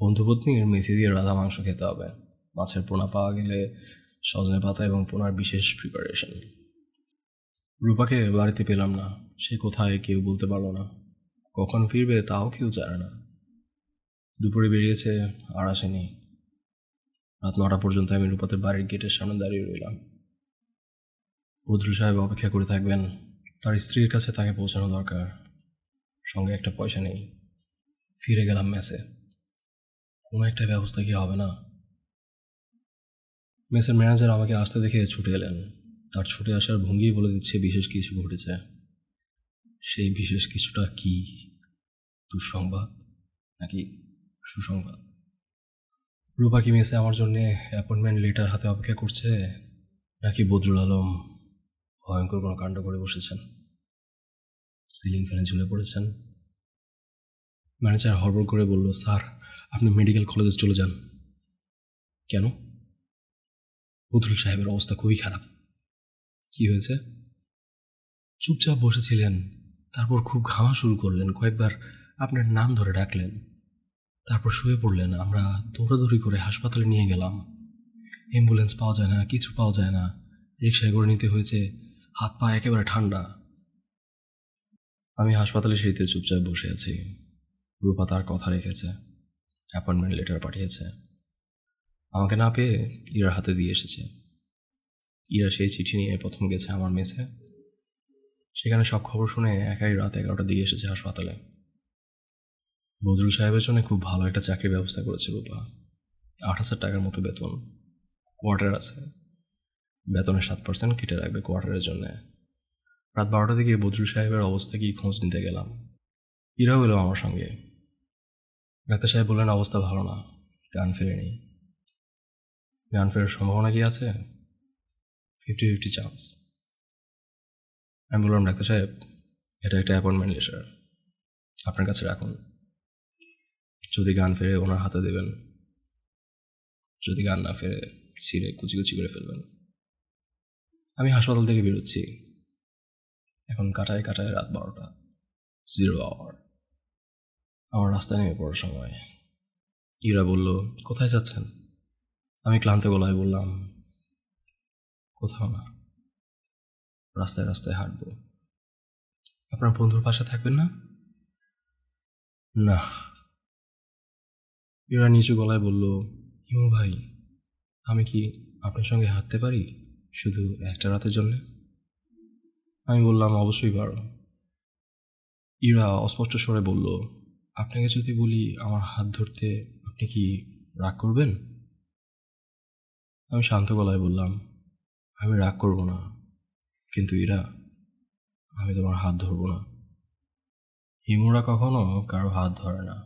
বন্ধুপত্নীর মেথি দিয়ে রাধা মাংস খেতে হবে, মাছের পোনা পাওয়া গেলে সজনে পাতা এবং পোনার বিশেষ প্রিপারেশন। রূপাকে বাড়িতে পেলাম না, সে কোথায় কেউ বলতে পারলো না, কখন ফিরবে তাও কেউ জানে না। দুপুরে বেরিয়েছে আর আসেনি। রাত 9টা পর্যন্ত আমি রূপাতের বাড়ির গেটের সামনে দাঁড়িয়ে রইলাম। বদরুল সাহেব অপেক্ষা করে থাকবেন, তার স্ত্রীর কাছে তাকে পৌঁছানো দরকার। সঙ্গে একটা পয়সা নেই। ফিরে গেলাম মেসে। কোনো একটা ব্যবস্থা কি হবে না? মেসের ম্যানেজার আমাকে আসতে দেখে ছুটে এলেন। তার ছুটে আসার ভঙ্গি বলে দিচ্ছে বিশেষ কিছু ঘটেছে। সেই বিশেষ কিছুটা কি? দুঃসংবাদ নাকি সুসংবাদ? রূপা কি মেসে আমার জন্য অ্যাপয়েন্টমেন্ট লেটার হাতে অপেক্ষা করছে, নাকি বদরুল আলম ভয়ঙ্কর কোনো কাণ্ড করে বসেছেন, সিলিং ফ্যানে ঝুলে পড়েছেন? ম্যানেজার হড়বড় করে বলল, স্যার আপনি মেডিকেল কলেজে চলে যান। কেন? বদরুল সাহেবের অবস্থা খুবই খারাপ। কি হয়েছে? চুপচাপ বসেছিলেন, তারপর খুব ঘামা শুরু করলেন, কয়েকবার আপনার নাম ধরে ডাকলেন, তারপর শুয়ে পড়লেন। আমরা দৌড়াদৌড়ি করে হাসপাতালে নিয়ে গেলাম। অ্যাম্বুলেন্স পাওয়া যায় না, কিছু পাওয়া যায় না, রিক্সায় করে নিতে হয়েছে, হাত পা একেবারে ঠান্ডা। আমি হাসপাতালে সিঁড়িতে চুপচাপ বসে আছি। রূপা তার কথা রেখেছে, অ্যাপয়েন্টমেন্ট লেটার পাঠিয়েছে। আমাকে না পেয়ে ইরার হাতে দিয়ে এসেছে। ইরা সেই চিঠি নিয়ে প্রথম গেছে আমার মেসে। সেখানে সব খবর শুনে একাই রাত 11টার দিকে এসেছে হাসপাতালে। বদরুল সাহেবের জন্য খুব ভালো একটা চাকরির ব্যবস্থা করেছে রূপা। 8,000 টাকার মতো বেতন, কোয়ার্টার আছে, বেতনের 7% কেটে রাখবে কোয়ার্টারের জন্যে। রাত 12টার দিকে বদরুল সাহেবের অবস্থা কি খোঁজ নিতে গেলাম। ইরাও এলো আমার সঙ্গে। ডাক্তার সাহেব বললেন অবস্থা ভালো না, গান ফেরেনি। গান ফেরার সম্ভাবনা কি আছে? 50-50 চান্স। আমি বললাম ডাক্তার সাহেব, এটা একটা অ্যাপয়েন্টমেন্ট লেটার, আপনার কাছে রাখুন। যদি গান ফেরে ওনার হাতে দেবেন, যদি গান না ফেরে ছিঁড়ে কুচি কুচি করে ফেলবেন। আমি হাসপাতাল থেকে বেরোচ্ছি। এখন কাটায় কাটায় রাত 12টা, 0 আওয়ার। আমার রাস্তায় নেমে পড়ার সময়। ইরা বলল, কোথায় যাচ্ছেন? আমি ক্লান্ত গলায় বললাম, কোথাও না, রাস্তায় রাস্তায় হাঁটবো। আপনার বন্ধুর পাশে থাকবেন না? না। ইরা নিচু গলায় বলল, ইমু ভাই, আমি কি আপনার সঙ্গে হাঁটতে পারি শুধু একটা রাতের জন্যে? আমি বললাম, অবশ্যই পারো। ইরা অস্পষ্ট স্বরে বলল, আপনাকে যদি বলি আমার হাত ধরতে, আপনি কি রাগ করবেন? আমি শান্ত গলায় বললাম, আমি রাগ করব না, কিন্তু ইরা, আমি তোমার হাত ধরব না। হিমুরা কখনো কারো হাত ধরে না।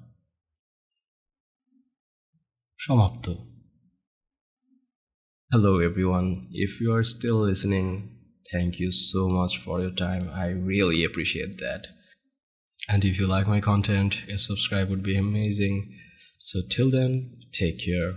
সমাপ্ত। Hello everyone, if you are still listening, thank you so much for your time. I really appreciate that. And if you like my content, a subscribe would be amazing. So till then, take care.